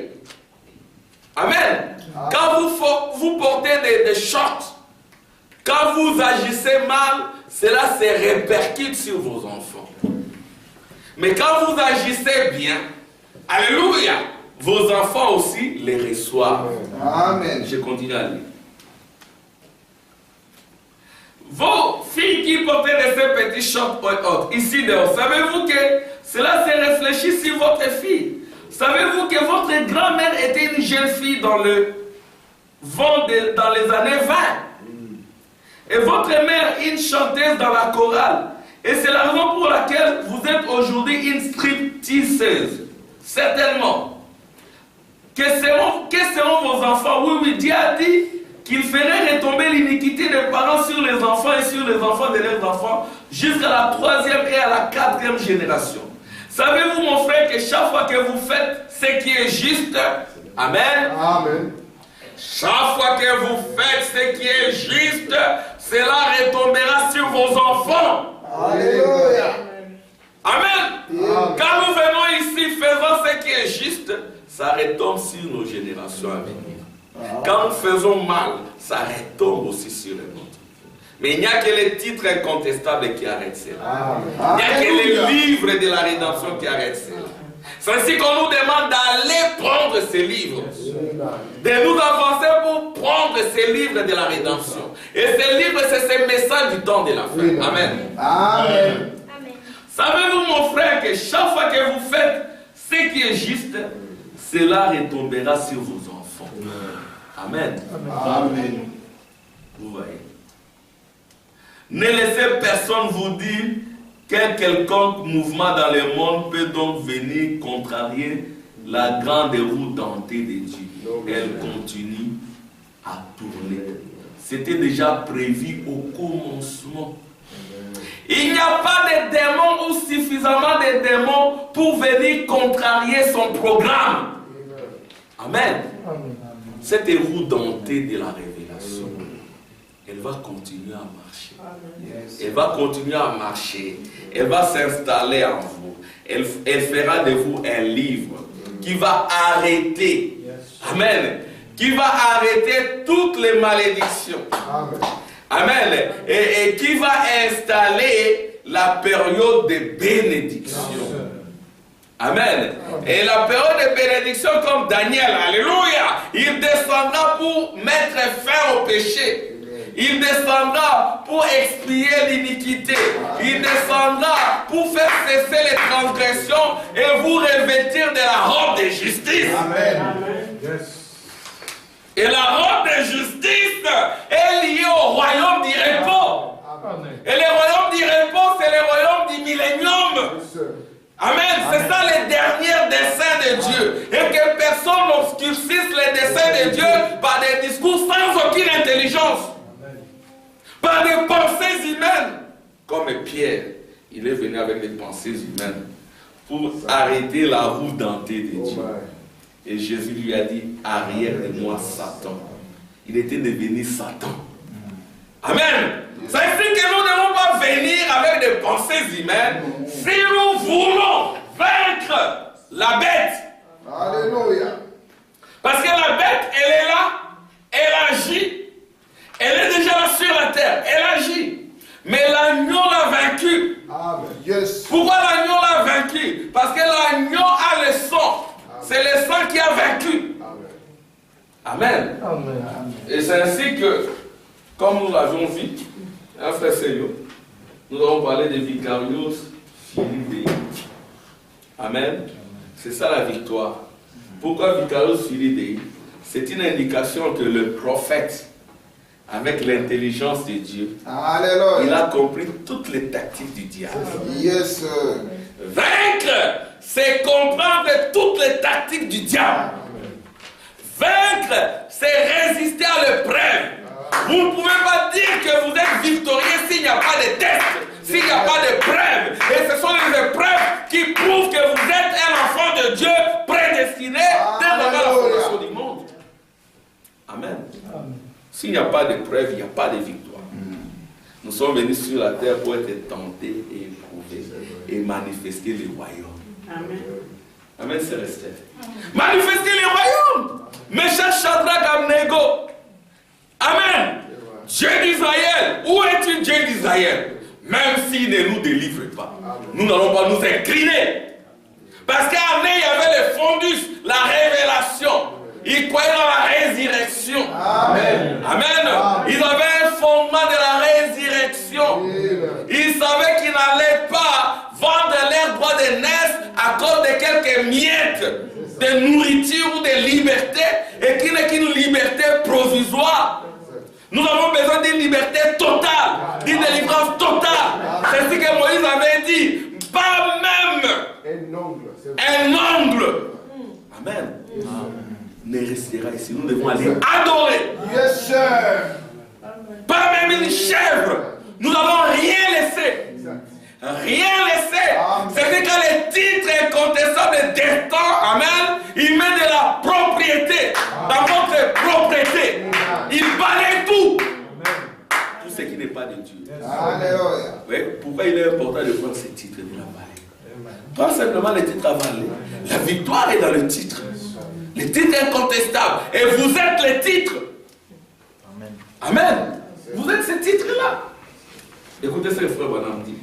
Amen. Quand vous portez des shorts, quand vous agissez mal, cela se répercute sur vos enfants. Mais quand vous agissez bien, alléluia, vos enfants aussi les reçoivent. Amen. Je continue à lire. Vos filles qui portaient de ces petits shorts hautes, ici dehors, savez-vous que cela se réfléchit sur votre fille? Savez-vous que votre grand-mère était une jeune fille dans le vent dans les années 20? Et votre mère, une chanteuse dans la chorale. Et c'est la raison pour laquelle vous êtes aujourd'hui une stripteaseuse. Certainement. Que seront vos enfants? Oui, Dieu a dit qu'il ferait retomber l'iniquité des parents sur les enfants et sur les enfants de leurs enfants jusqu'à la 3e et à la 4e génération. Savez-vous, mon frère, que chaque fois que vous faites ce qui est juste, amen, Amen. chaque fois que vous faites ce qui est juste, cela retombera sur vos enfants. Alléluia. Amen. Quand nous venons ici faisant ce qui est juste, ça retombe sur nos générations à venir. Quand nous faisons mal, ça retombe aussi sur les nôtres. Mais il n'y a que les titres incontestables qui arrêtent cela. Il n'y a que Alléluia. les livres de la rédemption qui arrêtent cela. C'est ainsi qu'on nous demande d'aller prendre ces livres, de nous avancer pour prendre ces livres de la rédemption. Et ces livres, c'est ces messages du temps de la fin. Amen. Amen. Savez-vous, mon frère, que chaque fois que vous faites ce qui est juste, cela retombera sur vos enfants. Amen. Amen. Vous voyez. Ne laissez personne vous dire qu'un quelconque mouvement dans le monde peut donc venir contrarier la grande roue dentée de Dieu. Elle continue à tourner. C'était déjà prévu au commencement. Il n'y a pas de démons ou suffisamment de démons pour venir contrarier son programme. Amen. Cette roue dentée de la révélation, elle va continuer à marcher. Elle va continuer à marcher. Elle va s'installer en vous. Elle fera de vous un livre qui va arrêter. Amen. Qui va arrêter toutes les malédictions. Amen. Et qui va installer la période de bénédiction. Amen. Et la période de bénédiction comme Daniel, alléluia, il descendra pour mettre fin au péché. Il descendra pour expier l'iniquité. Il descendra pour faire cesser les transgressions et vous revêtir de la robe de justice. Amen. Et la robe de justice est liée au royaume du repos. Et le royaume du repos, c'est le royaume du millénium. Amen. C'est ça les derniers desseins de Dieu. Et que personne n'obscurcisse les desseins de Dieu par des discours sans aucune intelligence. Par des pensées humaines. Comme Pierre, il est venu avec des pensées humaines pour arrêter la roue dentée de Dieu. Et Jésus lui a dit, arrière de moi, Satan. Il était devenu Satan. Amen. C'est ainsi que nous ne devons pas venir avec des pensées humaines si nous voulons vaincre la bête. Alléluia. Parce que la bête, elle est là, elle agit, elle est déjà là sur la terre, elle agit. Mais l'agneau l'a vaincu. Amen. Yes. Pourquoi l'agneau l'a vaincu? Parce que l'agneau a le sang. C'est le sang qui a vaincu. Amen. Amen. Et c'est ainsi que, comme nous l'avions vu, un frère Seigneur, nous avons parlé de Vicarius Filii Dei. Amen. C'est ça la victoire. Pourquoi Vicarius Filii Dei? C'est une indication que le prophète, avec l'intelligence de Dieu, Alléluia. il a compris toutes les tactiques du diable. Yes. Vaincre, c'est comprendre toutes les tactiques du diable. Vaincre, c'est résister à l'épreuve. Vous ne pouvez pas dire que vous êtes victorieux s'il n'y a pas de tests, s'il n'y a pas de preuves. Et ce sont les épreuves qui prouvent que vous êtes un enfant de Dieu prédestiné dès avant la fondation du monde. Amen. S'il n'y a pas de preuves, il n'y a pas de victoire. Nous sommes venus sur la terre pour être tentés et éprouvés et manifester le royaume. Amen. Amen, Célestin. Manifester le royaume. Méchant Shadrach Abnego. Amen. Dieu d'Israël. Où es-tu, Dieu d'Israël? Même s'il ne nous délivre pas, nous n'allons pas nous incliner. Parce qu'en il y avait le fondus, la révélation. Ils croyaient dans la résurrection. Amen. Amen. Ils avaient un fondement de la résurrection. Ils savaient qu'ils n'allaient pas vendre leur droit de naissance à cause de quelques miettes de nourriture ou de liberté, et qui n'est qu'une liberté provisoire. Nous avons besoin d'une liberté totale, d'une délivrance totale. C'est ce que Moïse avait dit. Pas même un ongle. Amen. Ne restera ici. Nous devons aller adorer. Yes, sir. Pas même une chèvre. Nous n'avons rien laissé. Rien laissé. C'est que les titres incontestables destin, amen, il met de la propriété dans votre propriété. Il balaye tout. Tout ce qui n'est pas de Dieu. Alléluia. Oui, pourquoi il est important de prendre ces titres de la vallée? Pas simplement les titres à valer. La victoire est dans le titre. Les titres incontestables. Et vous êtes les titres. Amen. Amen. Vous Vous êtes ce titre-là. Écoutez ce que le frère Branham dit.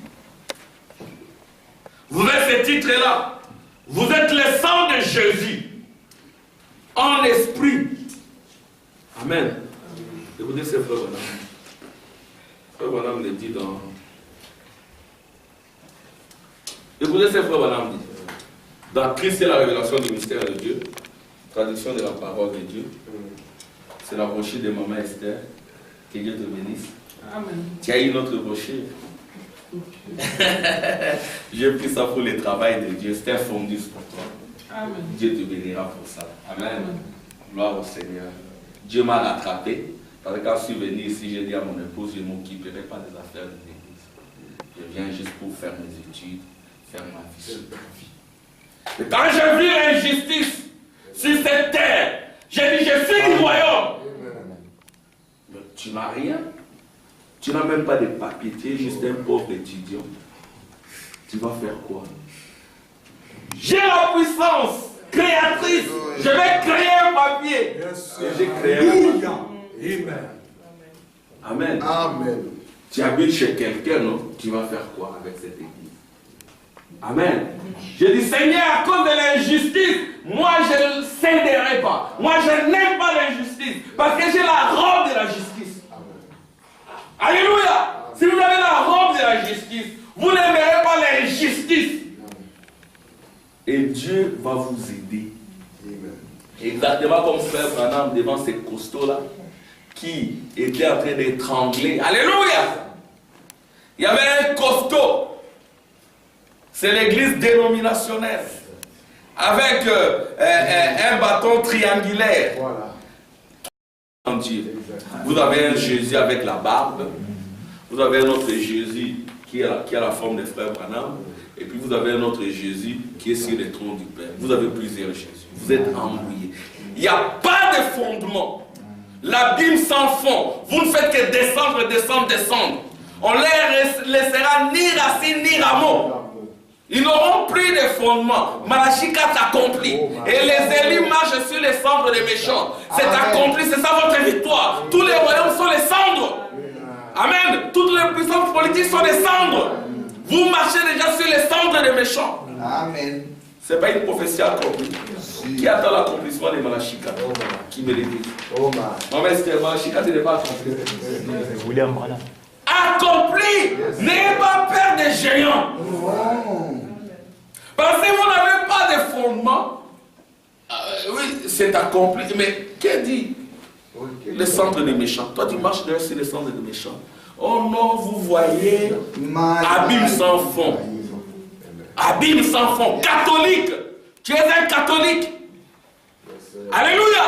Vous êtes ce titre-là. Vous êtes le sang de Jésus. En esprit. Amen. Écoutez ce que le frère Branham dit. Le frère Branham le dit dans... Écoutez ce que le frère Branham dit. Dans Christ et la révélation du mystère de Dieu, traduction de la parole de Dieu, c'est la rocher de Maman Esther. Que Dieu te bénisse. Amen. Tu as eu notre rocher. J'ai pris ça pour le travail de Dieu. C'est un fondus pour toi. Amen. Dieu te bénira pour ça. Amen. Gloire au Seigneur. Dieu m'a rattrapé. Parce que quand je suis venu ici, j'ai dit à mon épouse, je ne m'occuperai pas des affaires de l'église. Je viens juste pour faire mes études, faire ma vie. Et quand j'ai vu l'injustice sur cette terre, j'ai dit, je suis du royaume. Mais tu n'as rien. Tu n'as même pas de papier. Tu es juste un pauvre étudiant. Tu vas faire quoi? J'ai la puissance créatrice. Je vais créer un papier. Et j'ai créé un papier. Amen. Amen. Tu habites chez quelqu'un, non? Tu vas faire quoi avec cette église? Amen. Je dis, Seigneur, à cause de l'injustice, moi je ne céderai pas. Moi je n'aime pas l'injustice. Parce que j'ai la robe de la justice. Alléluia. Si vous avez la robe de la justice, vous n'aimerez pas l'injustice. Et Dieu va vous aider. Exactement comme frère Branham devant ces costauds-là, qui étaient en train d'étrangler. Alléluia. Il y avait un costaud. C'est l'église dénominationnelle. Avec un bâton triangulaire. Voilà. Dieu. Vous avez un Jésus avec la barbe. Vous avez un autre Jésus qui a la forme de frère Branham. Et puis vous avez un autre Jésus qui est sur le trône du Père. Vous avez plusieurs Jésus. Vous êtes embrouillés. Il n'y a pas de fondement. L'abîme sans fond. Vous ne faites que descendre, descendre, descendre. On ne leur laissera ni racine ni rameau. Ils n'auront plus de fondement. Malachie 4 accompli. Et les élus marchent sur les cendres des méchants. C'est accompli, c'est ça votre victoire. Tous les royaumes sont les cendres. Amen. Toutes les puissances politiques sont des cendres. Vous marchez déjà sur les cendres des méchants. Amen. Ce n'est pas une prophétie accomplie. Qui attend l'accomplissement des Malachie 4? Qui me le dit? Non mais c'était Malachie 4, il n'est pas accompli. William Branham. Accompli. N'ayez pas peur des géants. Parce que vous n'avez pas de fondement. Oui, c'est accompli. Mais qu'est-ce dit? Le centre des méchants. Toi, tu marches derrière sur le centre des méchants. Oh non, vous voyez, abîme sans fond. Abîme sans fond. Catholique. Tu es un catholique. Alléluia.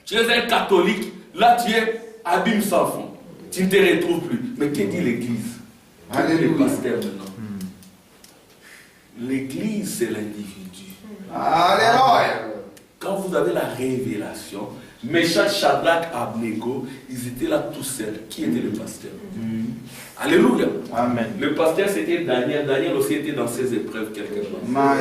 Tu es un catholique. Là, tu es abîme sans fond. Tu ne te retrouves plus. Mais qu'est-ce dit l'église? Les pasteurs maintenant. L'église, c'est l'individu. Alléluia. Quand vous avez la révélation, Meshach, Shadrach, Abnego, ils étaient là tout seuls. Qui était le pasteur? Alléluia. Amen. Le pasteur, c'était Daniel. Daniel aussi était dans ses épreuves quelque part.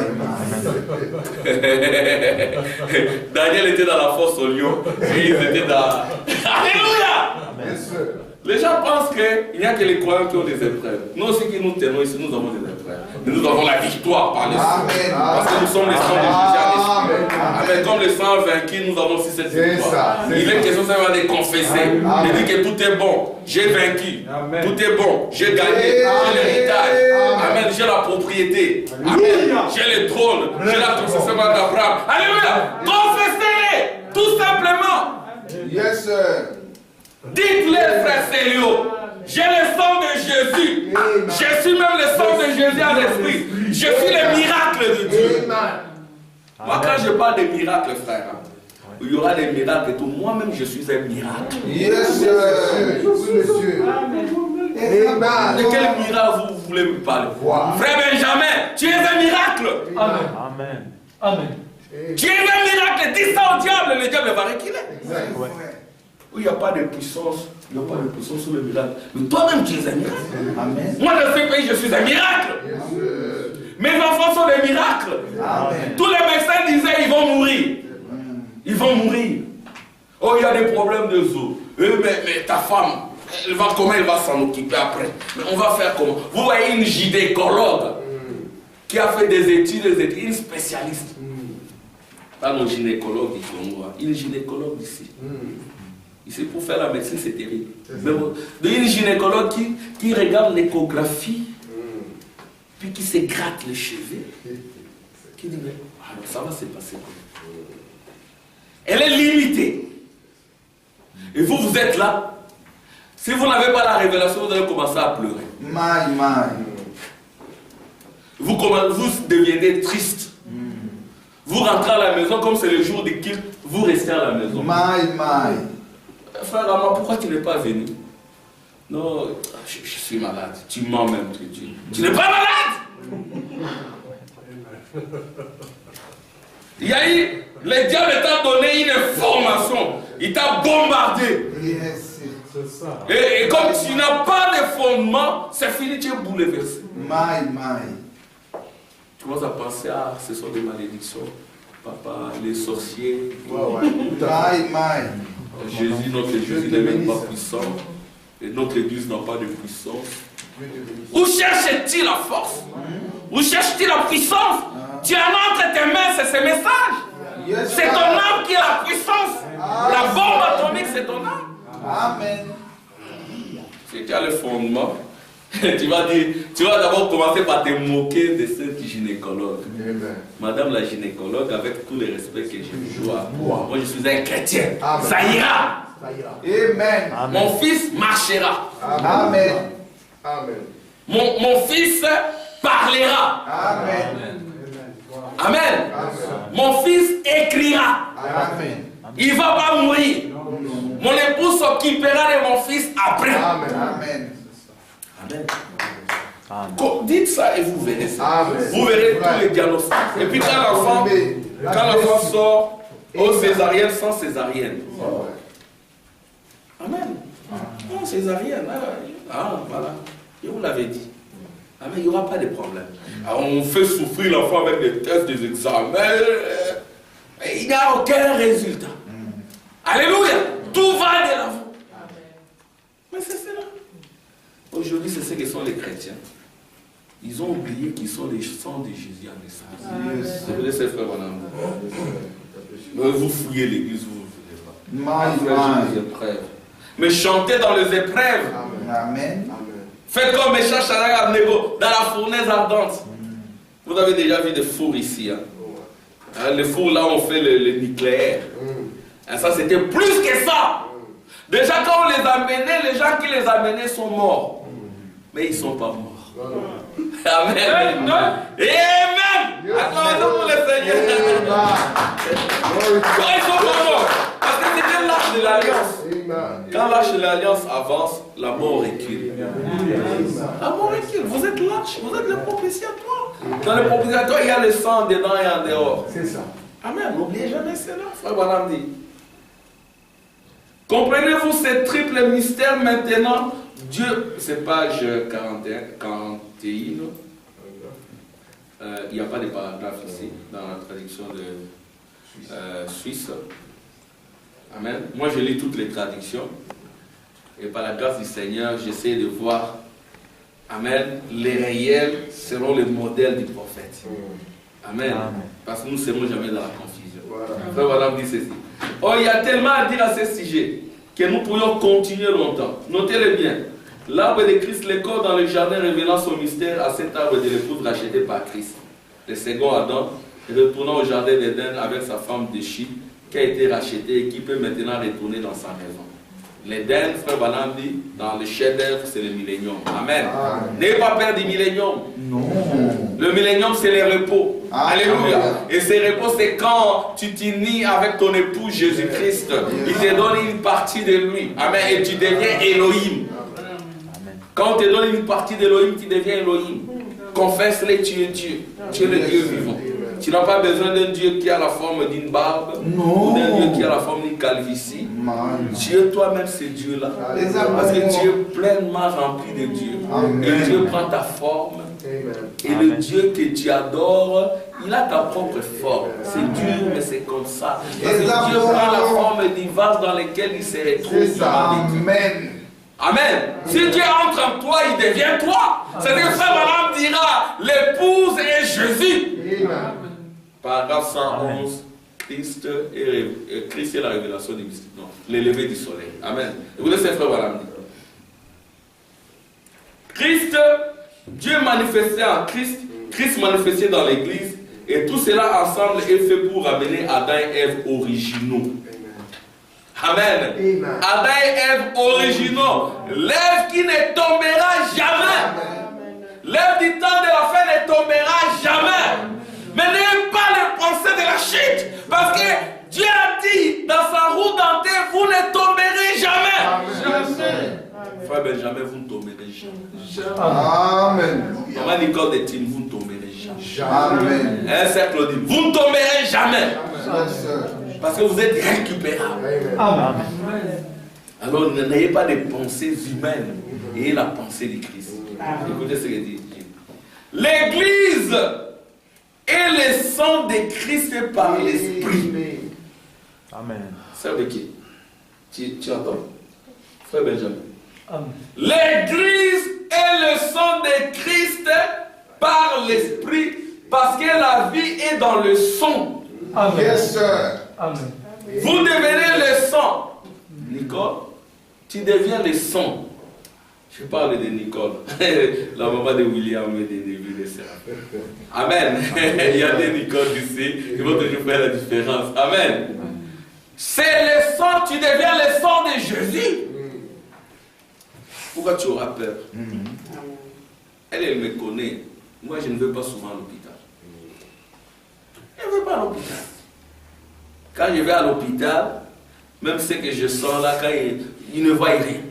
Daniel était dans la fosse au lion. Et ils étaient dans... Alléluia. Amen. Les gens pensent qu'il n'y a que les croyants qui ont des épreuves. Nous aussi qui nous tenons ici, nous avons des épreuves. Mais nous avons la victoire par le sang. Parce que nous sommes les sangs de Jésus en esprit. Amen. Comme le sang vaincu, nous avons aussi cette victoire. Il est question simplement de confesser. De dire que tout est bon. J'ai vaincu. Tout est bon. J'ai gagné. J'ai l'héritage. Amen. J'ai la propriété. Amen. J'ai le trône. J'ai la succession d'Abraham. Alléluia. Confessez-les. Tout simplement. Yes, sir. Dites-les, frère Célio, j'ai le sang de Jésus. Je suis même le sang de Jésus en esprit. Je suis le miracle de Dieu. Moi, quand je parle des miracles, frère, il y aura des miracles et tout. Moi-même, je suis un miracle. Yes, sir. Oui, monsieur. Amen. De quel miracle vous voulez me parler? Frère Benjamin, tu es un miracle. Amen. Amen. Amen. Tu es un miracle. Dis ça au diable, le diable va reculer. Ouais. Il n'y a pas de puissance. Il n'y a pas de puissance sur le miracle. Mais toi-même, tu es un miracle. Amen. Moi, dans ce pays, je suis un miracle. Mes enfants sont des miracles. Amen. Tous les médecins disaient ils vont mourir. Ils vont mourir. Oh, il y a des problèmes de zoo. Mais ta femme, comment elle va s'en occuper après? Mais on va faire comment? Vous voyez une gynécologue qui a fait des études, une spécialiste. Pas nos gynécologues du Congo, une gynécologue d'ici. Ici, pour faire la médecine, c'est terrible. Mais bon, une gynécologue qui regarde l'échographie, puis qui se gratte les cheveux, qui dit, alors ça va se passer. Elle est limitée. Et vous, vous êtes là. Si vous n'avez pas la révélation, vous allez commencer à pleurer. Vous deviendrez triste. Vous rentrez à la maison, comme c'est le jour du culte, vous restez à la maison. Frère Rama, pourquoi tu n'es pas venu? Non, je suis malade. Tu mens même. Tu n'es pas malade! Il y a eu, le diable t'a donné une formation. Il t'a bombardé. Et comme tu n'as pas de fondement, c'est fini, tu es bouleversé. Tu commences à penser, ce sont des malédictions. Papa, les sorciers. Jésus, notre Jésus n'est même pas puissant. Et notre église n'a pas de puissance. Où cherche-t-il la force? Où cherche-t-il la puissance? Tu as entre tes mains, c'est ce message. C'est ton âme qui a la puissance. La bombe atomique, c'est ton âme. Amen. Si tu as le fondement, tu vas d'abord commencer par te moquer de cette gynécologue. Madame la gynécologue, avec tout le respect que je vous dois, moi je suis un chrétien. Amen. Ça ira. Amen. Mon fils marchera. Amen. Amen. Mon fils parlera. Amen. Amen. Mon fils écrira. Amen. Il ne va pas mourir. Mon épouse s'occupera de mon fils après. Amen. Amen. Amen. Amen. Dites ça et vous verrez ça. Amen. Vous verrez tous les diagnostics. Et puis quand l'enfant sort, césarienne, sans césarienne. Amen. Non, césarienne. Voilà. Je vous l'avais dit. Amen. Il n'y aura pas de problème. Alors, on fait souffrir l'enfant avec des tests, des examens. Mais il n'y a aucun résultat. Alléluia. Tout va de l'avant. Mais c'est cela. Aujourd'hui, c'est ce que sont les chrétiens. Ils ont oublié qu'ils sont les sangs de Jésus en essence. Je vous laisse frère Bonham. Vous fouillez l'église, vous ne voulez pas. Mais chantez dans les épreuves. Amen. Faites comme Méchant Charak Abnego dans la fournaise ardente. Vous avez déjà vu des fours ici. Les fours là où on fait le nucléaire. Et ça c'était plus que ça. Déjà quand on les amenait, les gens qui les amenaient sont morts. Mais ils ne sont pas morts. Amen. Amen. Acclamons pour le Seigneur. Quand ils sont pas morts. Parce que c'était l'arche de l'alliance. Quand l'arche de l'alliance avance, la mort recule. La mort recule. Vous êtes l'arche, vous êtes le propitiatoire. Dans le propitiatoire, il y a le sang dedans et en dehors. C'est ça. Amen. N'oubliez jamais cela, frère Bonham dit. Comprenez-vous ce triple mystère maintenant? Dieu, c'est page 41. Il n'y a pas de paragraphe ici, dans la traduction de Suisse. Amen. Moi, je lis toutes les traductions. Et par la grâce du Seigneur, j'essaie de voir, amen, les réels selon le modèle du prophète. Amen. Amen. Parce que nous ne serons jamais dans la confusion. Frère Madame dit ceci. Oh, il y a tellement à dire à ce sujet que nous pourrions continuer longtemps. Notez-le bien. L'arbre de Christ, le corps dans le jardin révélant son mystère à cet arbre de l'épouse racheté par Christ. Le second Adam, retournant au jardin d'Éden avec sa femme déchue, qui a été rachetée et qui peut maintenant retourner dans sa maison. L'Éden, frère Bonham dit, dans le chef-d'œuvre, c'est le millénium. Amen. N'ayez pas peur du millénium. Non. Le millénium, c'est le repos. Alléluia. Et ce repos, c'est quand tu t'unis avec ton époux Jésus-Christ. Il te donne une partie de lui. Amen. Et tu deviens Elohim. Quand on te donne une partie d'Elohim, tu deviens Elohim. Confesse-le, tu es Dieu. Tu es le Dieu vivant. Tu n'as pas besoin d'un Dieu qui a la forme d'une barbe, ou d'un Dieu qui a la forme d'une calvitie. Dieu toi-même, c'est Dieu-là. Parce que tu es pleinement rempli de Dieu. Et Dieu prend ta forme. Et le Dieu que tu adores, il a ta propre forme. C'est dur, mais c'est comme ça. Parce que Dieu prend la forme du vase dans lequel il se retrouve. Amen. Amen. Si Dieu entre en toi, il devient toi. C'est ce que Frère Branham dira, l'épouse est Jésus. Paragraphe 111, Christ et la révélation du mystique. Non, l'élevé du soleil. Amen. Écoutez ce que Frère Branham dit. Christ, Dieu manifesté en Christ, Christ manifesté dans l'Église, et tout cela ensemble est fait pour ramener Adam et Ève originaux. Amen. Adam et Ève originaux. L'Ève qui ne tombera jamais. L'Ève du temps de la fin ne tombera jamais. Mais n'ayez pas les pensées de la chute. Parce que Dieu a dit dans sa roue dentée, vous ne tomberez jamais. Frère Benjamin, vous ne tomberez jamais. Amen. Maman Nicole de Tim, vous ne tomberez jamais. Amen. Un cercle dit, vous ne tomberez jamais. Amen. Parce que vous êtes récupérables. Amen. Alors n'ayez pas de pensées humaines, ayez la pensée de Christ. Écoutez ce qu'il dit. L'Église est le sang de Christ par l'Esprit. Amen. C'est de qui? Tu entends? Frère Benjamin. Amen. L'Église est le sang de Christ par l'Esprit, parce que la vie est dans le sang. Amen. Yes, sir. Amen. Vous devenez le sang. Nicole, tu deviens le sang. Je parle de Nicole, la maman de William et de David et Sarah. Amen. Il y a des Nicole ici qui vont toujours faire la différence. Amen. C'est le sang, tu deviens le sang de Jésus. Pourquoi tu auras peur? Elle me connaît. Moi, je ne vais pas souvent à l'hôpital. Je ne vais pas à l'hôpital. Quand je vais à l'hôpital, même ce que je sens là, quand ils ne voient rien.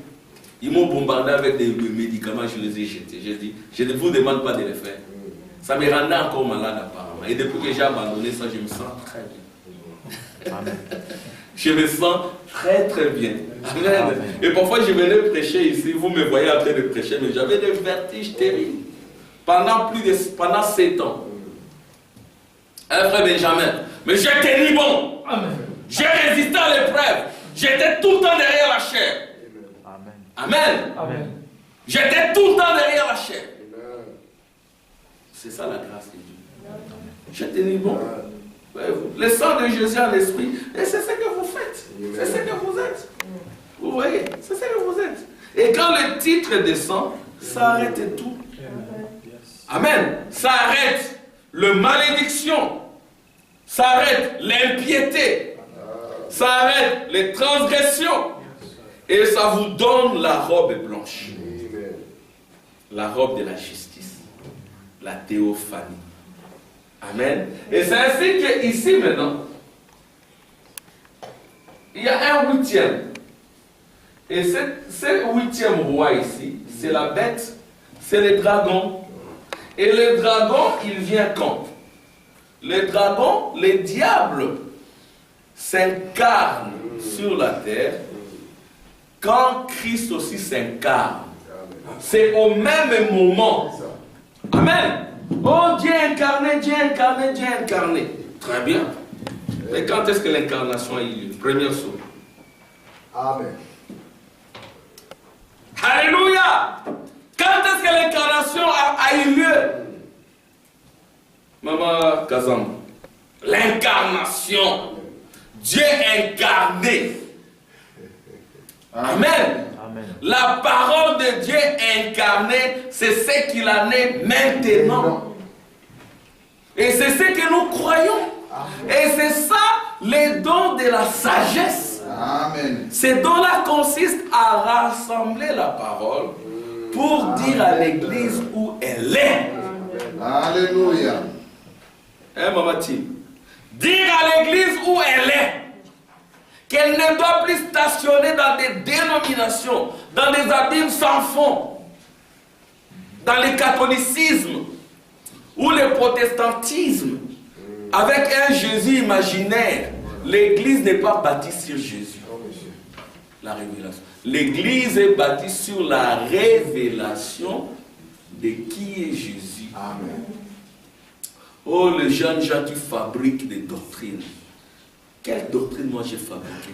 Ils m'ont bombardé avec des médicaments, je les ai jetés. Je dis, je ne vous demande pas de les faire. Ça me rendait encore malade apparemment. Et depuis que j'ai abandonné ça, je me sens très bien. Amen. Je me sens très très bien. Amen. Et parfois je venais prêcher ici, vous me voyez en train de prêcher, mais j'avais des vertiges terribles. Pendant 7 ans. Un frère Benjamin. Mais j'ai tenu bon. Amen. J'ai résisté à l'épreuve. J'étais tout le temps derrière la chair. Amen. Amen. Amen. J'étais tout le temps derrière la chair. C'est ça la grâce de Dieu. J'ai tenu bon. Le sang de Jésus en l'esprit. Et c'est ce que vous faites. C'est ce que vous êtes. Vous voyez, c'est ce que vous êtes. Et quand le titre descend, ça arrête tout. Amen. Ça arrête la malédiction. Ça arrête l'impiété. Ça arrête les transgressions. Et ça vous donne la robe blanche. La robe de la justice. La théophanie. Amen. Et c'est ainsi qu'ici maintenant, il y a un 8e. Et ce 8e roi ici, c'est la bête, c'est le dragon. Et le dragon, il vient quand? Le dragon, le diable, s'incarne sur la terre quand Christ aussi s'incarne. C'est au même moment. Amen. Oh, Dieu incarné, Dieu incarné, Dieu incarné. Très bien. Mais quand est-ce que l'incarnation a eu lieu? Première chose. Amen. Alléluia. Quand est-ce que l'incarnation a eu lieu? Maman Kazam. L'incarnation. Dieu incarné. Amen. Amen. La parole de Dieu incarnée, c'est ce qu'il en est maintenant. Et c'est ce que nous croyons. Et c'est ça les dons de la sagesse. Amen. Ces dons-là consistent à rassembler la parole pour dire à l'église où elle est. Alléluia. Hein, Maman Tim? Dire à l'église où elle est. Qu'elle ne doit plus stationner dans des dénominations, dans des abîmes sans fond, dans le catholicisme ou le protestantisme, avec un Jésus imaginaire. L'église n'est pas bâtie sur Jésus. La révélation. L'église est bâtie sur la révélation de qui est Jésus. Amen. Oh, le jeune Jean, tu fabriques des doctrines. Quelle doctrine moi j'ai fabriquée?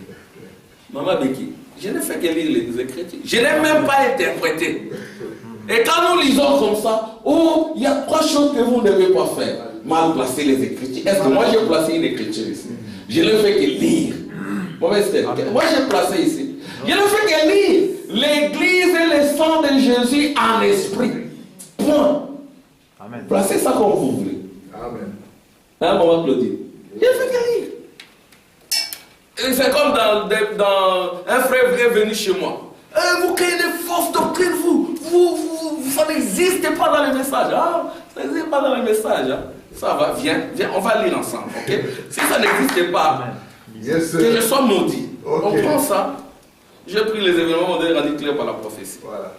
Maman Becky, Je n'ai fait que lire les Écritures. Je n'ai même pas interprété. Et quand nous lisons comme ça, oh, il y a 3 choses que vous ne devez pas faire. Mal placer les Écritures. Est-ce que moi j'ai placé une écriture ici? Je ne fais que lire. Mauvaise tête. Moi j'ai placé ici. Je ne fais que lire. L'Église et le sang de Jésus en esprit. Point. Amen. Placez ça comme vous voulez. Amen. Hein, maman Claudine? Je ne fais que lire. Et c'est comme dans un frère est venu chez moi. Vous créez des fausses doctrines, ça n'existe pas dans les messages. Ah, ça n'existe pas dans les messages. Hein. Ça va, viens, on va lire ensemble. Okay? Si ça n'existe pas, Yes, que je sois maudit. Ok. On prend ça. J'ai pris les événements modèles rendus clairs par la prophétie. Voilà.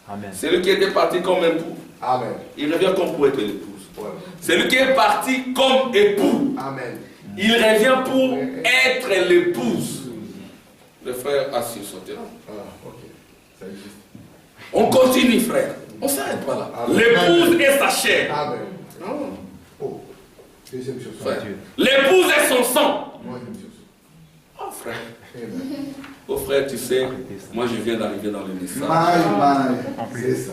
Amen. C'est lui qui était parti comme époux. Amen. Il revient comme pour être l'épouse. Voilà. C'est lui qui est parti comme époux. Amen. Il revient pour être l'épouse. Le frère a su sauter là. Ah, ok. Ça existe. On continue, frère. On ne s'arrête pas là. Amen. L'épouse est sa chair. Amen. Oh. Deuxième chose. Frère. L'épouse est son sang. Troisième chose. Oh, frère. Amen. Oh, frère, tu sais, moi je viens d'arriver dans le message. C'est ça.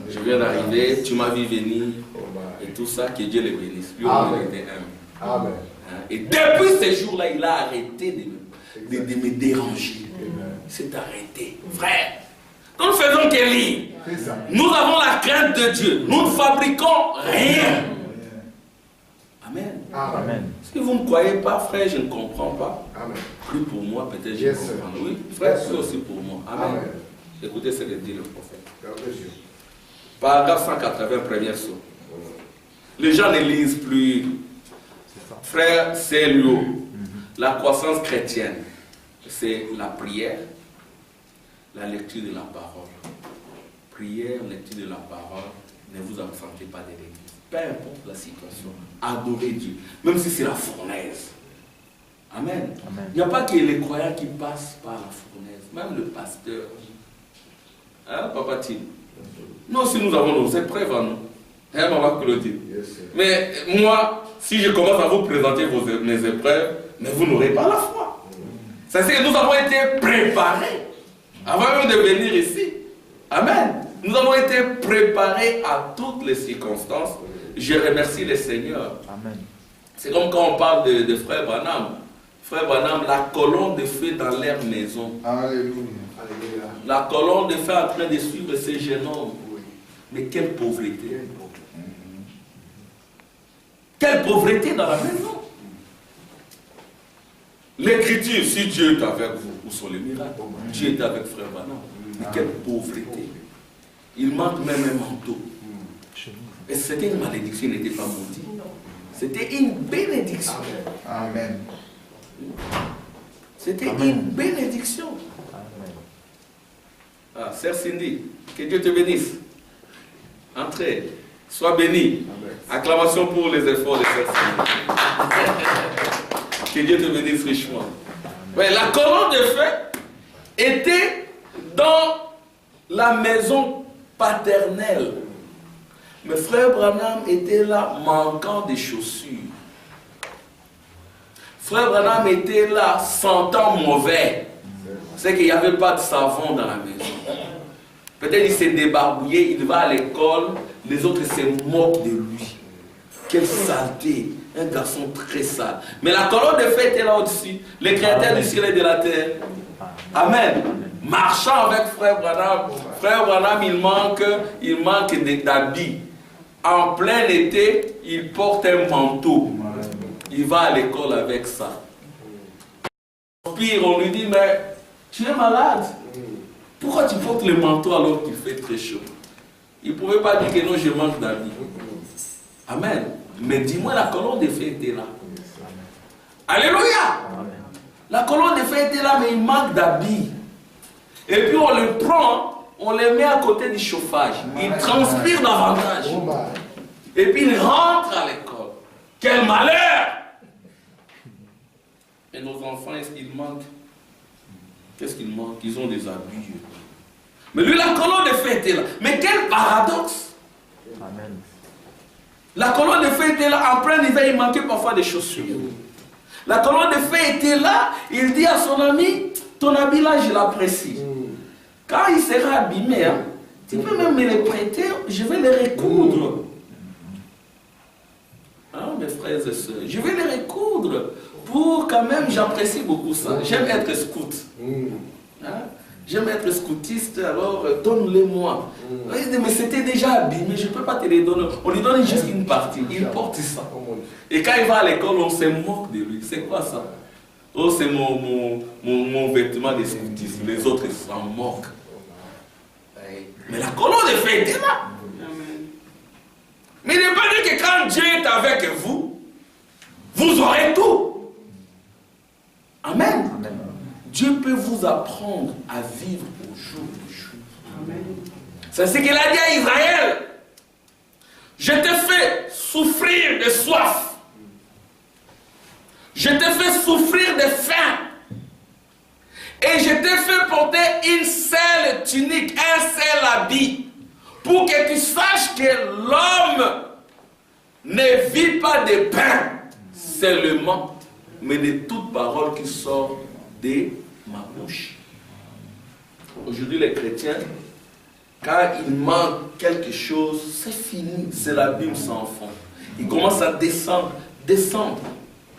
Je viens d'arriver, tu m'as vu venir Oh, my. et tout ça, que Dieu le bénisse. Lui, Amen. il était humble. Amen. Hein? Et depuis ces jours-là, il a arrêté de me déranger. Amen. Il s'est arrêté. Frère, nous ne faisons que lire. C'est ça. Nous avons la crainte de Dieu. Nous ne fabriquons rien. Amen. Amen. Amen. Si vous ne croyez pas, frère, je ne comprends pas. Amen. Plus pour moi, peut-être je Yes, comprends. sir. Oui, frère, Yes, c'est sir. aussi pour moi. Amen. Amen. Écoutez ce que dit le prophète. God bless you. Paragraphe 180, première saut. Les gens ne lisent plus. C'est ça. Frère, c'est l'eau. La croissance chrétienne, c'est la prière, la lecture de la parole. Prière, lecture de la parole, ne vous absentez pas de l'église. Peu importe la situation, adorez Dieu, même si c'est la fournaise. Amen. Amen. Il n'y a pas que les croyants qui passent par la fournaise, même le pasteur. Hein, Papa Tim? Nous aussi, nous avons nos épreuves à nous. Hein, Maman Claudine? Yes, sir. Mais moi, si je commence à vous présenter mes épreuves, mais vous n'aurez pas la foi. C'est que nous avons été préparés avant même de venir ici. Amen. Nous avons été préparés à toutes les circonstances. Je remercie le Seigneur. Amen. C'est comme quand on parle de Frère Branham. Frère Branham, la colonne de feu dans leur maison. Alléluia. Alléluia. La colonne de feu en train de suivre ces jeunes hommes. Oui. Mais quelle pauvreté. Quelle pauvreté dans la maison. L'écriture, si Dieu est avec vous, où sont les miracles? Dieu est avec Frère Branham. Mais quelle pauvreté. Il manque même un manteau. Chez nous. Et c'était une malédiction, il n'était pas maudit. C'était une bénédiction. Amen. C'était Amen. une bénédiction. Amen. Ah, Sœur Cindy, que Dieu te bénisse. Entrez, sois béni. Amen. Acclamation pour les efforts de Sœur Cindy. Que Dieu te bénisse richement. Ouais, la colonne de feu était dans la maison paternelle. Mais Frère Branham était là manquant des chaussures. Frère Branham était là sentant mauvais. C'est qu'il n'y avait pas de savon dans la maison. Peut-être il s'est débarbouillé, il va à l'école, les autres se moquent de lui. Quelle saleté, un garçon très sale. Mais la colonne de feu était là au-dessus, le créateur du ciel et de la terre. Amen. Marchant avec Frère Branham, Frère Branham, il manque d'habits. En plein été, il porte un manteau. Il va à l'école avec ça. Pire, on lui dit, mais tu es malade. Pourquoi tu portes le manteau alors qu'il fait très chaud? Il ne pouvait pas dire que non, je manque d'habits. Amen. Mais dis-moi, la colonne de feu était là. Alléluia. La colonne de feu était là, mais il manque d'habits. Et puis on le prend, on le met à côté du chauffage. Il transpire davantage. Oh my. Et puis il rentre à l'école. Quel malheur! Et nos enfants, est-ce qu'ils manquent? Qu'est-ce qu'ils manquent? Ils ont des habits. Mais lui, la colonne de feu était là. Mais quel paradoxe! Amen. La colonne de feu était là. En plein hiver, il manquait parfois des chaussures. La colonne de feu était là. Il dit à son ami, ton habit là, je l'apprécie. Quand il sera abîmé, hein, tu peux même me les prêter, je vais les recoudre. Hein, mes frères et sœurs, je vais les recoudre pour quand même, j'apprécie beaucoup ça. J'aime être scout. Hein? J'aime être scoutiste, alors donne-les-moi. Mais c'était déjà abîmé, je ne peux pas te les donner. On lui donne juste une partie, il porte ça. Et quand il va à l'école, on se moque de lui. C'est quoi ça? Oh, c'est mon vêtement de scoutisme. Les autres s'en moquent. Mais la colonne de feu était là. Mais il n'est pas dit que quand Dieu est avec vous, vous aurez tout. Amen. Amen. Dieu peut vous apprendre à vivre au jour le jour. Amen. C'est ce qu'il a dit à Israël. Je te fais souffrir de soif. Je te fais souffrir de faim. Et je t'ai fait porter une seule tunique, un seul habit, pour que tu saches que l'homme ne vit pas de pain seulement, mais de toute parole qui sort de ma bouche. Aujourd'hui, les chrétiens, quand il manque quelque chose, c'est fini, c'est l'abîme sans fond. Ils commencent à descendre, descendre.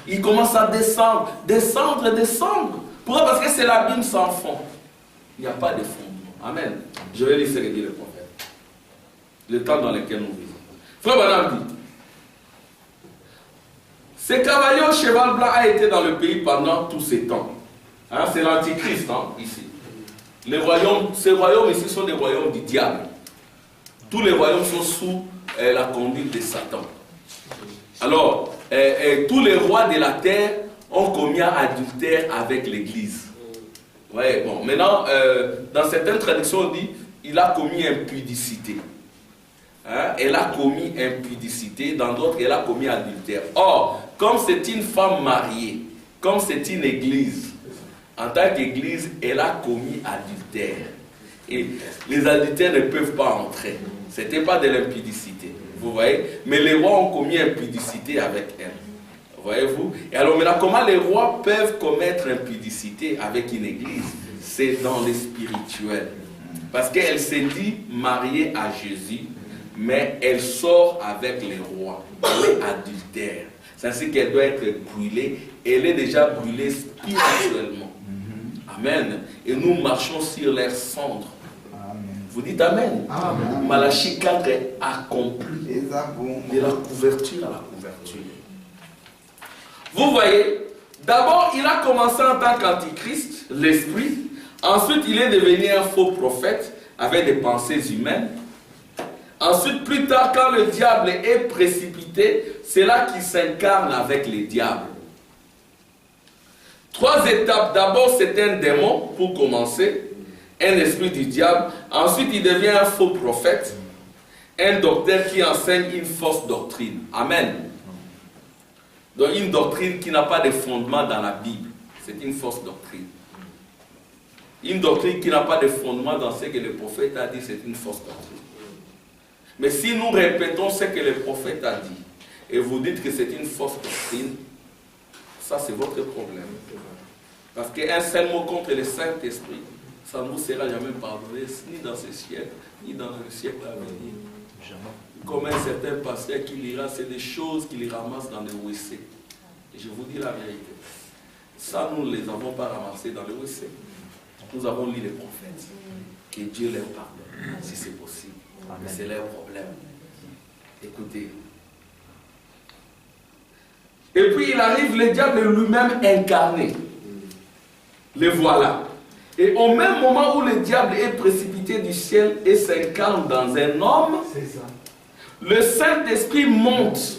Ils commencent à descendre, descendre, descendre. Pourquoi? Parce que c'est l'abîme sans fond. Il n'y a pas de fondement. Amen. Je vais laisser le dire le prophète. Le temps dans lequel nous vivons. Frère Branham dit, ce cavalier au cheval blanc a été dans le pays pendant tous ces temps. Hein, c'est l'antichrist ici. Les royaumes, ces royaumes ici sont des royaumes du diable. Tous les royaumes sont sous la conduite de Satan. Alors, tous les rois de la terre ont commis un adultère avec l'église. Ouais, bon, maintenant, dans certaines traductions, on dit il a commis impudicité. Hein? Elle a commis impudicité, dans d'autres, elle a commis adultère. Or, comme c'est une femme mariée, comme c'est une église, en tant qu'église, elle a commis adultère. Et les adultères ne peuvent pas entrer. Ce n'était pas de l'impudicité. Vous voyez? Mais les rois ont commis impudicité avec elle. Voyez-vous? Et alors maintenant, comment les rois peuvent commettre impudicité avec une église? C'est dans le spirituel. Parce qu'elle s'est dit mariée à Jésus, mais elle sort avec les rois. Elle est adultère. C'est ainsi qu'elle doit être brûlée. Elle est déjà brûlée spirituellement. Amen. Et nous marchons sur leurs cendres. Vous dites Amen. Amen. Malachie 4 est accompli. De la couverture à la couverture. Vous voyez, d'abord il a commencé en tant qu'antichrist, l'esprit. Ensuite il est devenu un faux prophète avec des pensées humaines. Ensuite, plus tard, quand le diable est précipité, c'est là qu'il s'incarne avec les diables. 3 étapes. D'abord, c'est un démon, pour commencer, un esprit du diable. Ensuite, il devient un faux prophète, un docteur qui enseigne une fausse doctrine. Amen. Donc, une doctrine qui n'a pas de fondement dans la Bible. C'est une fausse doctrine. Une doctrine qui n'a pas de fondement dans ce que le prophète a dit, c'est une fausse doctrine. Mais si nous répétons ce que le prophète a dit, et vous dites que c'est une fausse doctrine, ça c'est votre problème. Parce qu'un seul mot contre le Saint-Esprit, ça ne vous sera jamais pardonné, ni dans ce siècle, ni dans le siècle à venir. Comme un certain pasteur qui lira, c'est des choses qu'il ramasse dans le WC. Et je vous dis la vérité. Ça, nous ne les avons pas ramassés dans le WC. Nous avons lu les prophètes. Que Dieu leur pardonne, si c'est possible. C'est leur problème. Écoutez. Et puis il arrive le diable lui-même incarné. Le voilà. Et au même moment où le diable est précipité du ciel et s'incarne dans un homme, le Saint-Esprit monte.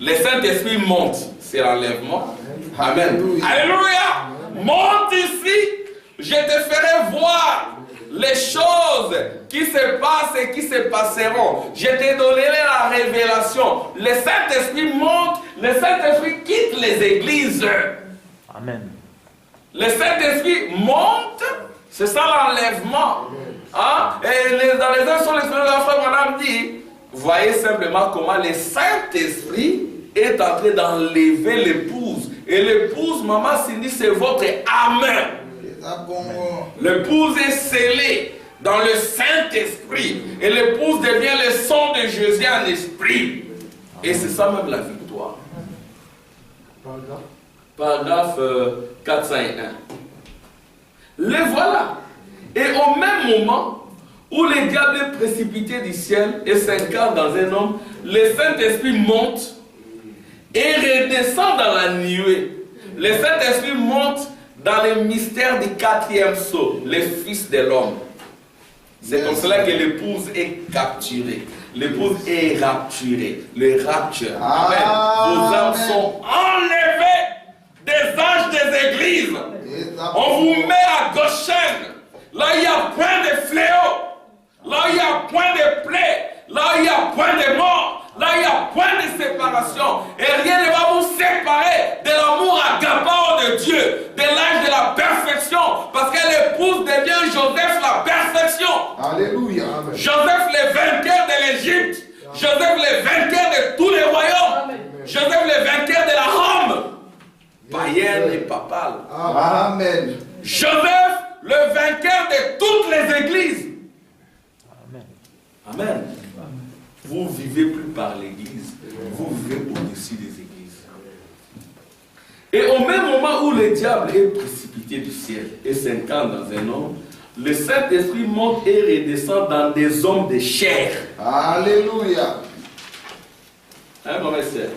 Le Saint-Esprit monte. C'est l'enlèvement. Amen. Alléluia. Monte ici. Je te ferai voir les choses qui se passent et qui se passeront. Je te donnerai la révélation. Le Saint-Esprit monte, le Saint-Esprit quitte les églises. Amen. Le Saint-Esprit monte, c'est ça l'enlèvement. Hein? Et dans les uns sur les la frère Madame dit, voyez simplement comment le Saint-Esprit est en train d'enlever l'épouse. Et l'épouse, maman, c'est dit, c'est votre âme. L'épouse est scellée dans le Saint-Esprit. Et l'épouse devient le sang de Jésus en esprit. Et c'est ça même la victoire. Paragraphe 401. Les voilà. Et au même moment où le diable est précipité du ciel et s'incarne dans un homme, le Saint-Esprit monte et redescend dans la nuée. Le Saint-Esprit monte dans le mystère du 4e sceau, le Fils de l'homme. C'est comme cela que l'épouse est capturée. L'épouse est rapturée. Le rapture. Amen. Vos âmes sont enlevées des anges des églises. On vous met à Goshen. Là, il y a point de fléau. Là, il y a point de plaie. Là, il y a point de mort. Là, il y a point de séparation. Et rien ne va vous séparer de l'amour agapao de Dieu, de l'âge de la perfection. Parce que l'épouse devient Joseph la perfection. Alléluia. Joseph le vainqueur de l'Égypte. Joseph le vainqueur de tous les royaumes. Joseph le vainqueur de la Rome. Païenne et papale. Amen. Joseph le vainqueur de toutes les églises. Amen. Amen. Vous ne vivez plus par l'église, vous vivez au-dessus des églises. Et au même moment où le diable est précipité du ciel et s'incarne dans un homme, le Saint-Esprit monte et redescend dans des hommes de chair. Alléluia. Hein, mon frère?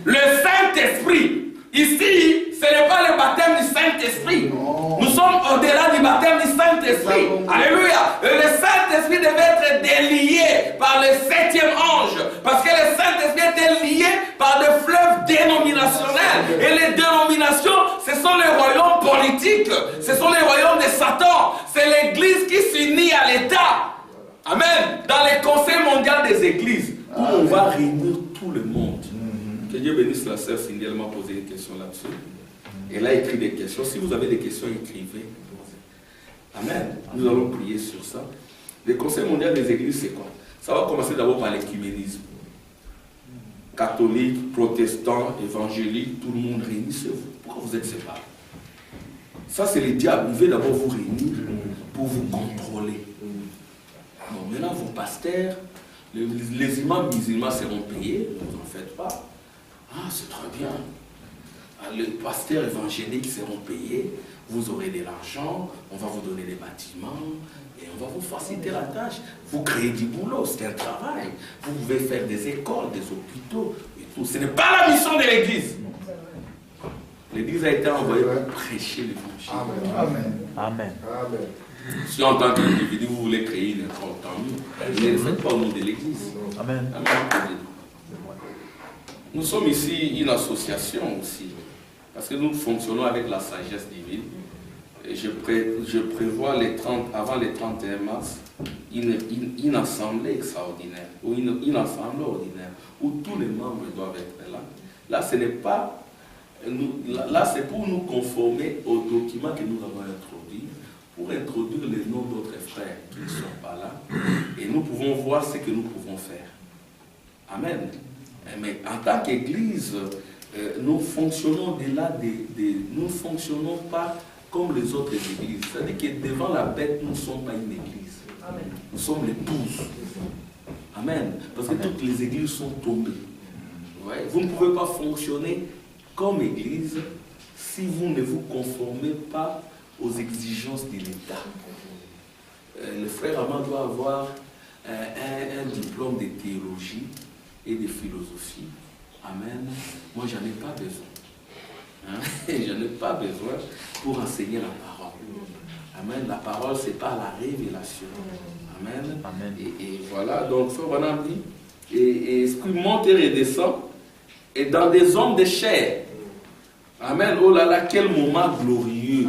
Le Saint-Esprit, ici, ce n'est pas le baptême du Saint-Esprit. Nous sommes au-delà du baptême du Saint-Esprit. Alléluia. Le Saint-Esprit devait être délié par le 7e ange. Parce que le Saint-Esprit était lié par des fleuves dénominationnels. Et les dénominations, ce sont les royaumes politiques. Ce sont les royaumes de Satan. C'est l'Église qui s'unit à l'État. Amen. Dans le Conseil mondial des églises, où on va réunir tout le monde. Que Dieu bénisse la sœur Cindy, elle m'a posé une question là-dessus. Elle a écrit des questions. Si vous avez des questions, écrivez. Amen. Nous allons prier sur ça. Le Conseil mondial des églises, c'est quoi? Ça va commencer d'abord par l'écuménisme. Catholiques, protestants, évangéliques, tout le monde réunissez-vous. Pourquoi vous êtes séparés? Ça, c'est le diable. Il veut d'abord vous réunir pour vous contrôler. Bon, maintenant, vos pasteurs, les imams musulmans seront payés. Ne vous en faites pas. Ah, c'est très bien. Les pasteurs évangéliques seront payés, vous aurez de l'argent, on va vous donner des bâtiments et on va vous faciliter la tâche. Vous créez du boulot, c'est un travail. Vous pouvez faire des écoles, des hôpitaux et tout. Ce n'est pas la mission de l'Église. L'Église a été envoyée pour prêcher l'Évangile. Amen. Amen. Amen. Si en tant qu'individu, vous voulez créer une école, tant mieux. Ne le faites pas au nom de l'Église. Amen. Amen. Nous sommes ici une association aussi. Parce que nous fonctionnons avec la sagesse divine. Et je prévois avant le 31 mars une assemblée extraordinaire, ou une assemblée ordinaire, où tous les membres doivent être là. Là, ce n'est pas... Là, c'est pour nous conformer aux documents que nous avons introduits, pour introduire les noms d'autres frères qui ne sont pas là. Et nous pouvons voir ce que nous pouvons faire. Amen. Mais en tant qu'Église, nous fonctionnons nous ne fonctionnons pas comme les autres églises. C'est-à-dire que devant la bête, nous ne sommes pas une église. Amen. Nous sommes l'épouse. Amen. Parce que toutes les églises sont tombées. Ouais. Vous ne pouvez pas fonctionner comme église si vous ne vous conformez pas aux exigences de l'État. Le frère Amand doit avoir un diplôme de théologie et de philosophie. Amen. Moi, j'en ai pas besoin. Hein? J'en ai pas besoin pour enseigner la parole. Amen. La parole, c'est pas la révélation. Amen. Amen. Et voilà, donc, Frère Branham dit, et Esprit monte et redescend, et dans des hommes de chair. Amen. Oh là là, quel moment glorieux.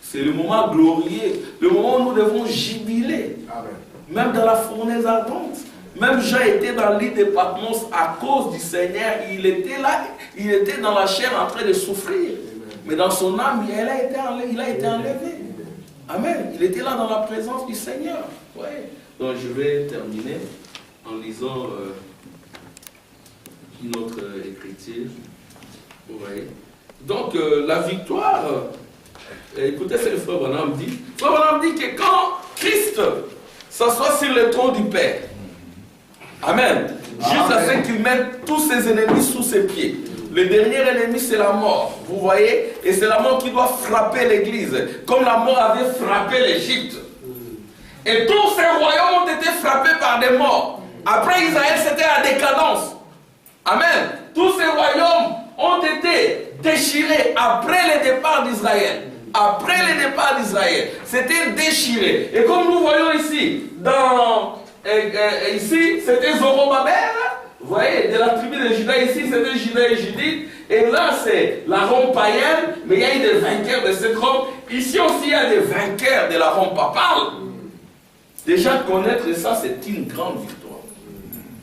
C'est le moment glorieux, le moment où nous devons jubiler. Amen. Même dans la fournaise ardente. Même Jean était dans l'île de Patmos à cause du Seigneur. Il était là, il était dans la chair en train de souffrir. Mais dans son âme, il a été enlevé. Amen. Il était là dans la présence du Seigneur. Ouais. Donc je vais terminer en lisant une autre écriture. Ouais. Donc la victoire Et écoutez ce que Frère Branham dit. Frère Branham dit que quand Christ s'assoit sur le trône du Père, Amen, jusqu'à ce qu'il mette tous ses ennemis sous ses pieds. Le dernier ennemi, c'est la mort. Vous voyez? Et c'est la mort qui doit frapper l'Église, comme la mort avait frappé l'Égypte. Et tous ces royaumes ont été frappés par des morts. Après Israël, c'était la décadence. Amen. Tous ces royaumes ont été déchirés après le départ d'Israël. Après le départ d'Israël, c'était déchiré. Et comme nous voyons ici, ici, c'était Zorobabel. Vous voyez, de la tribu de Juda, ici, c'était Juda et Judith. Et là, c'est la Rome païenne, mais il y a eu des vainqueurs de cette Rome. Ici aussi, il y a des vainqueurs de la Rome papale. Déjà, connaître ça, c'est une grande victoire.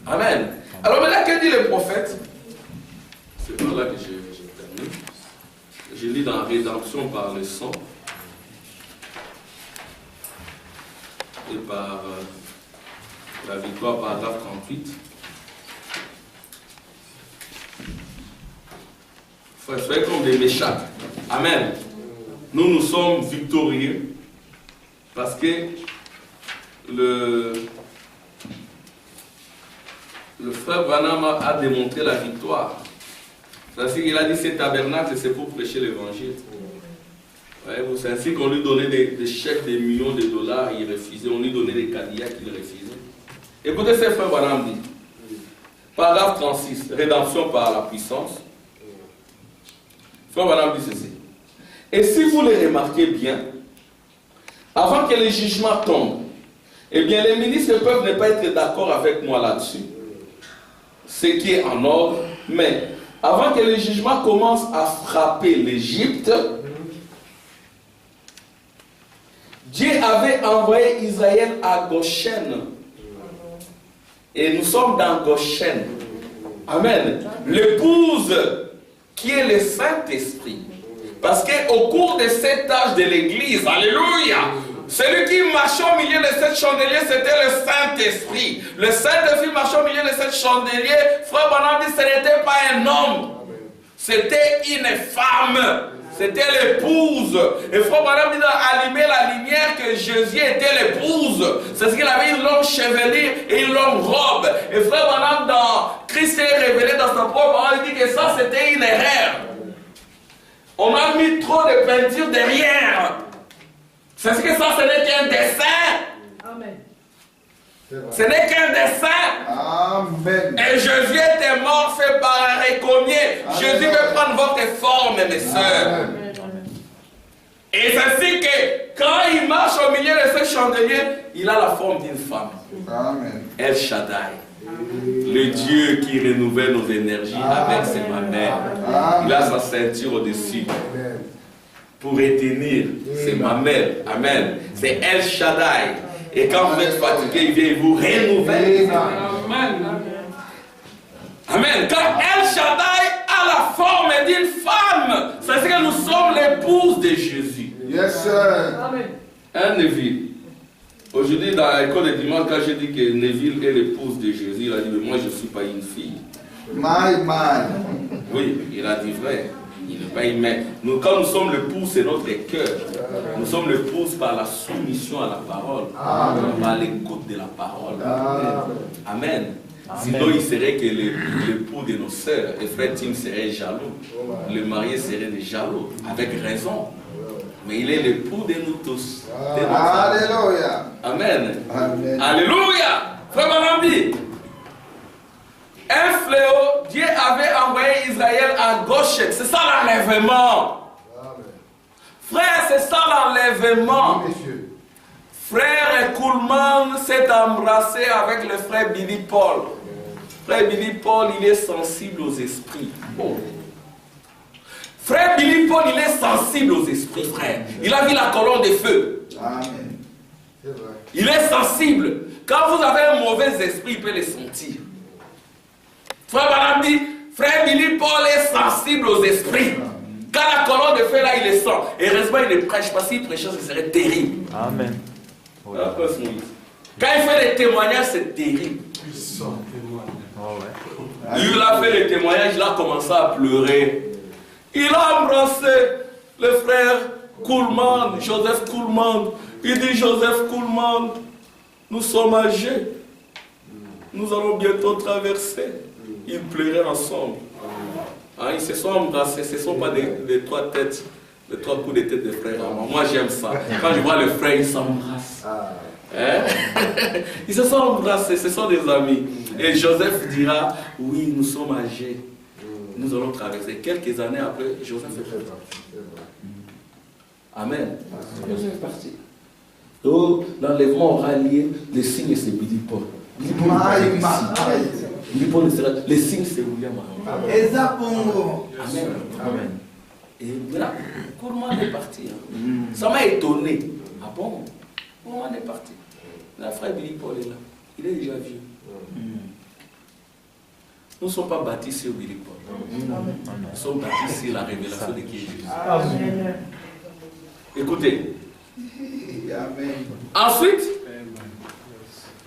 Amen. Alors maintenant, que dit le prophète? C'est par là que je termine. Je lis dans Rédemption par le sang et par la victoire, paragraphe 38. Soyez comme des méchants. Amen. Nous sommes victorieux parce que le frère Branham a démontré la victoire. C'est-à-dire qu'il a dit ces tabernacles, c'est pour prêcher l'évangile. C'est ainsi qu'on lui donnait des chèques de millions de dollars, il refusait. On lui donnait des Cadillacs, il refusait. Écoutez ce que frère Branham dit. Paragraphe 36, rédemption par la puissance. Frère Branham dit ceci. Et si vous le remarquez bien, avant que les jugements tombent, eh bien les ministres peuvent ne pas être d'accord avec moi là-dessus. Ce qui est en ordre, mais avant que les jugements commencent à frapper l'Égypte, Dieu avait envoyé Israël à Goshen. Et nous sommes dans Goshen. Amen. L'épouse qui est le Saint-Esprit. Parce qu'au cours de cet âge de l'Église, alléluia, celui qui marchait au milieu de cette chandelier, c'était le Saint-Esprit. Le Saint-Esprit marchait au milieu de cette chandelier. Frère Branham dit, ce n'était pas un homme. C'était une femme. C'était l'épouse. Et Frère Branham dit, allumer la lumière que Jésus était l'épouse. C'est ce qu'il avait une longue chevelure et une longue robe. Et Frère Branham, dans Christ est révélé dans sa propre parole, il dit que ça, c'était une erreur. On a mis trop de peinture derrière. C'est ce que ça, ce n'est qu'un dessin. Amen. Ce n'est qu'un dessin. Amen. Et Jésus était mort fait par un récomier. Jésus veut prendre votre forme, mes soeurs. Et c'est ainsi que quand il marche au milieu de ce chandelier, il a la forme d'une femme. Amen. El Shaddai. Le Dieu qui renouvelle nos énergies avec ses mamelles. Il a sa ceinture au-dessus pour retenir ses mamelles. Amen. C'est El Shaddai. Et quand vous êtes fatigué, il vient vous renouveler. Amen. Amen. Quand El Shaddai a la forme d'une femme, c'est ce que nous sommes l'épouse de Jésus. Yes, sir. Amen. Un Neville. Aujourd'hui, dans l'école de dimanche, quand j'ai dit que Neville est l'épouse de Jésus, il a dit, mais moi je ne suis pas une fille. My man. Oui, il a dit vrai. Il n'est pas une mère. Nous, quand nous sommes l'épouse, c'est notre cœur. Nous sommes l'épouse par la soumission à la parole. Par l'écoute de la parole. Amen. Sinon, il serait que l'époux de nos sœurs, et frère Tim serait jaloux. Le marié serait des jaloux, avec raison. Mais il est l'époux de nous tous. Alléluia. Amen. Amen. Alléluia. Frère Branham dit, un fléau, Dieu avait envoyé Israël à Goshen. C'est ça l'enlèvement. Frère, c'est ça l'enlèvement. Frère Kuhlman s'est embrassé avec le frère Billy Paul. Frère Billy Paul, il est sensible aux esprits. Oh. Frère Billy Paul, il est sensible aux esprits, frère. Il a vu la colonne de feu. Amen. C'est vrai. Il est sensible. Quand vous avez un mauvais esprit, il peut le sentir. Frère Branham dit, frère Billy Paul est sensible aux esprits. Quand la colonne de feu là, il le sent. Et heureusement, il ne prêche pas. S'il prêchait, ce serait terrible. Amen. Quand il fait les témoignages, c'est terrible. Puissant témoignage. Oh ouais. Il a fait les témoignages, il a commencé à pleurer. Il a embrassé le frère Kuhlman, Joseph Kuhlman. Il dit Joseph Kuhlman, nous sommes âgés. Nous allons bientôt traverser. Ils pleuraient ensemble. Hein, ils se sont embrassés. Ce ne sont pas des trois têtes, les trois coups de tête des frères. Moi j'aime ça. Quand je vois les frères, ils s'embrassent. Hein? Ils se sont embrassés, ce sont des amis. Et Joseph dira, oui, nous sommes âgés. Nous allons traverser. Quelques années après, Joseph est parti. Amen. Joseph est parti. Donc, l'enlèvement aura lieu, les signes c'est Billy Paul. Billy Paul sera, les signes c'est William. Amen. Amen. Et voilà, Kuhlman est parti. Ça m'a étonné. Ah bon? Kuhlman est parti. La frère Billy Paul est là. Il est déjà vieux. Nous ne sommes pas bâtis sur Billy Paul. Nous sommes bâtis sur la révélation de qui est Jésus. Écoutez. Ensuite,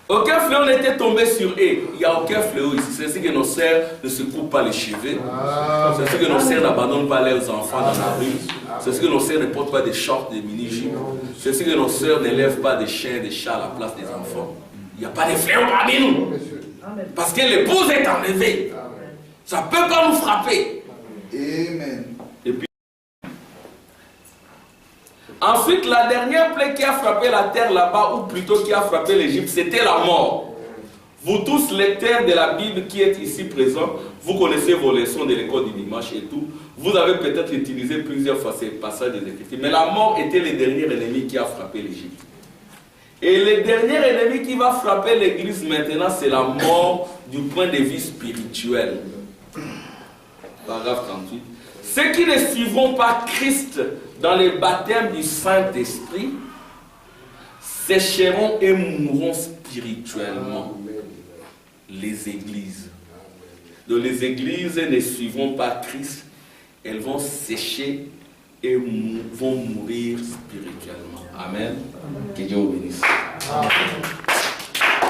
aucun fléau n'était tombé sur eux. Il n'y a aucun fléau ici. C'est ce que nos sœurs ne se coupent pas les cheveux. C'est ce que nos sœurs n'abandonnent pas leurs enfants dans la rue. C'est ce que nos sœurs ne portent pas des shorts, des mini-jupes. C'est ce que nos sœurs n'élèvent pas des chiens, des chats à la place des enfants. Il n'y a pas de fléau parmi nous. Parce que l'épouse est enlevée. Ça ne peut pas nous frapper. Amen. Et puis, ensuite, la dernière plaie qui a frappé la terre là-bas, ou plutôt qui a frappé l'Égypte, c'était la mort. Vous tous, lecteurs de la Bible qui êtes ici présents, vous connaissez vos leçons de l'école du dimanche et tout. Vous avez peut-être utilisé plusieurs fois ces passages des Écritures. Mais la mort était le dernier ennemi qui a frappé l'Égypte. Et le dernier ennemi qui va frapper l'Église maintenant, c'est la mort du point de vue spirituel. Paragraphe 38. Ceux qui ne suivront pas Christ dans le baptême du Saint-Esprit sécheront et mourront spirituellement. Les églises. Donc les églises ne suivront pas Christ, elles vont sécher et vont mourir spirituellement. Amen. Que Dieu vous bénisse. Amen.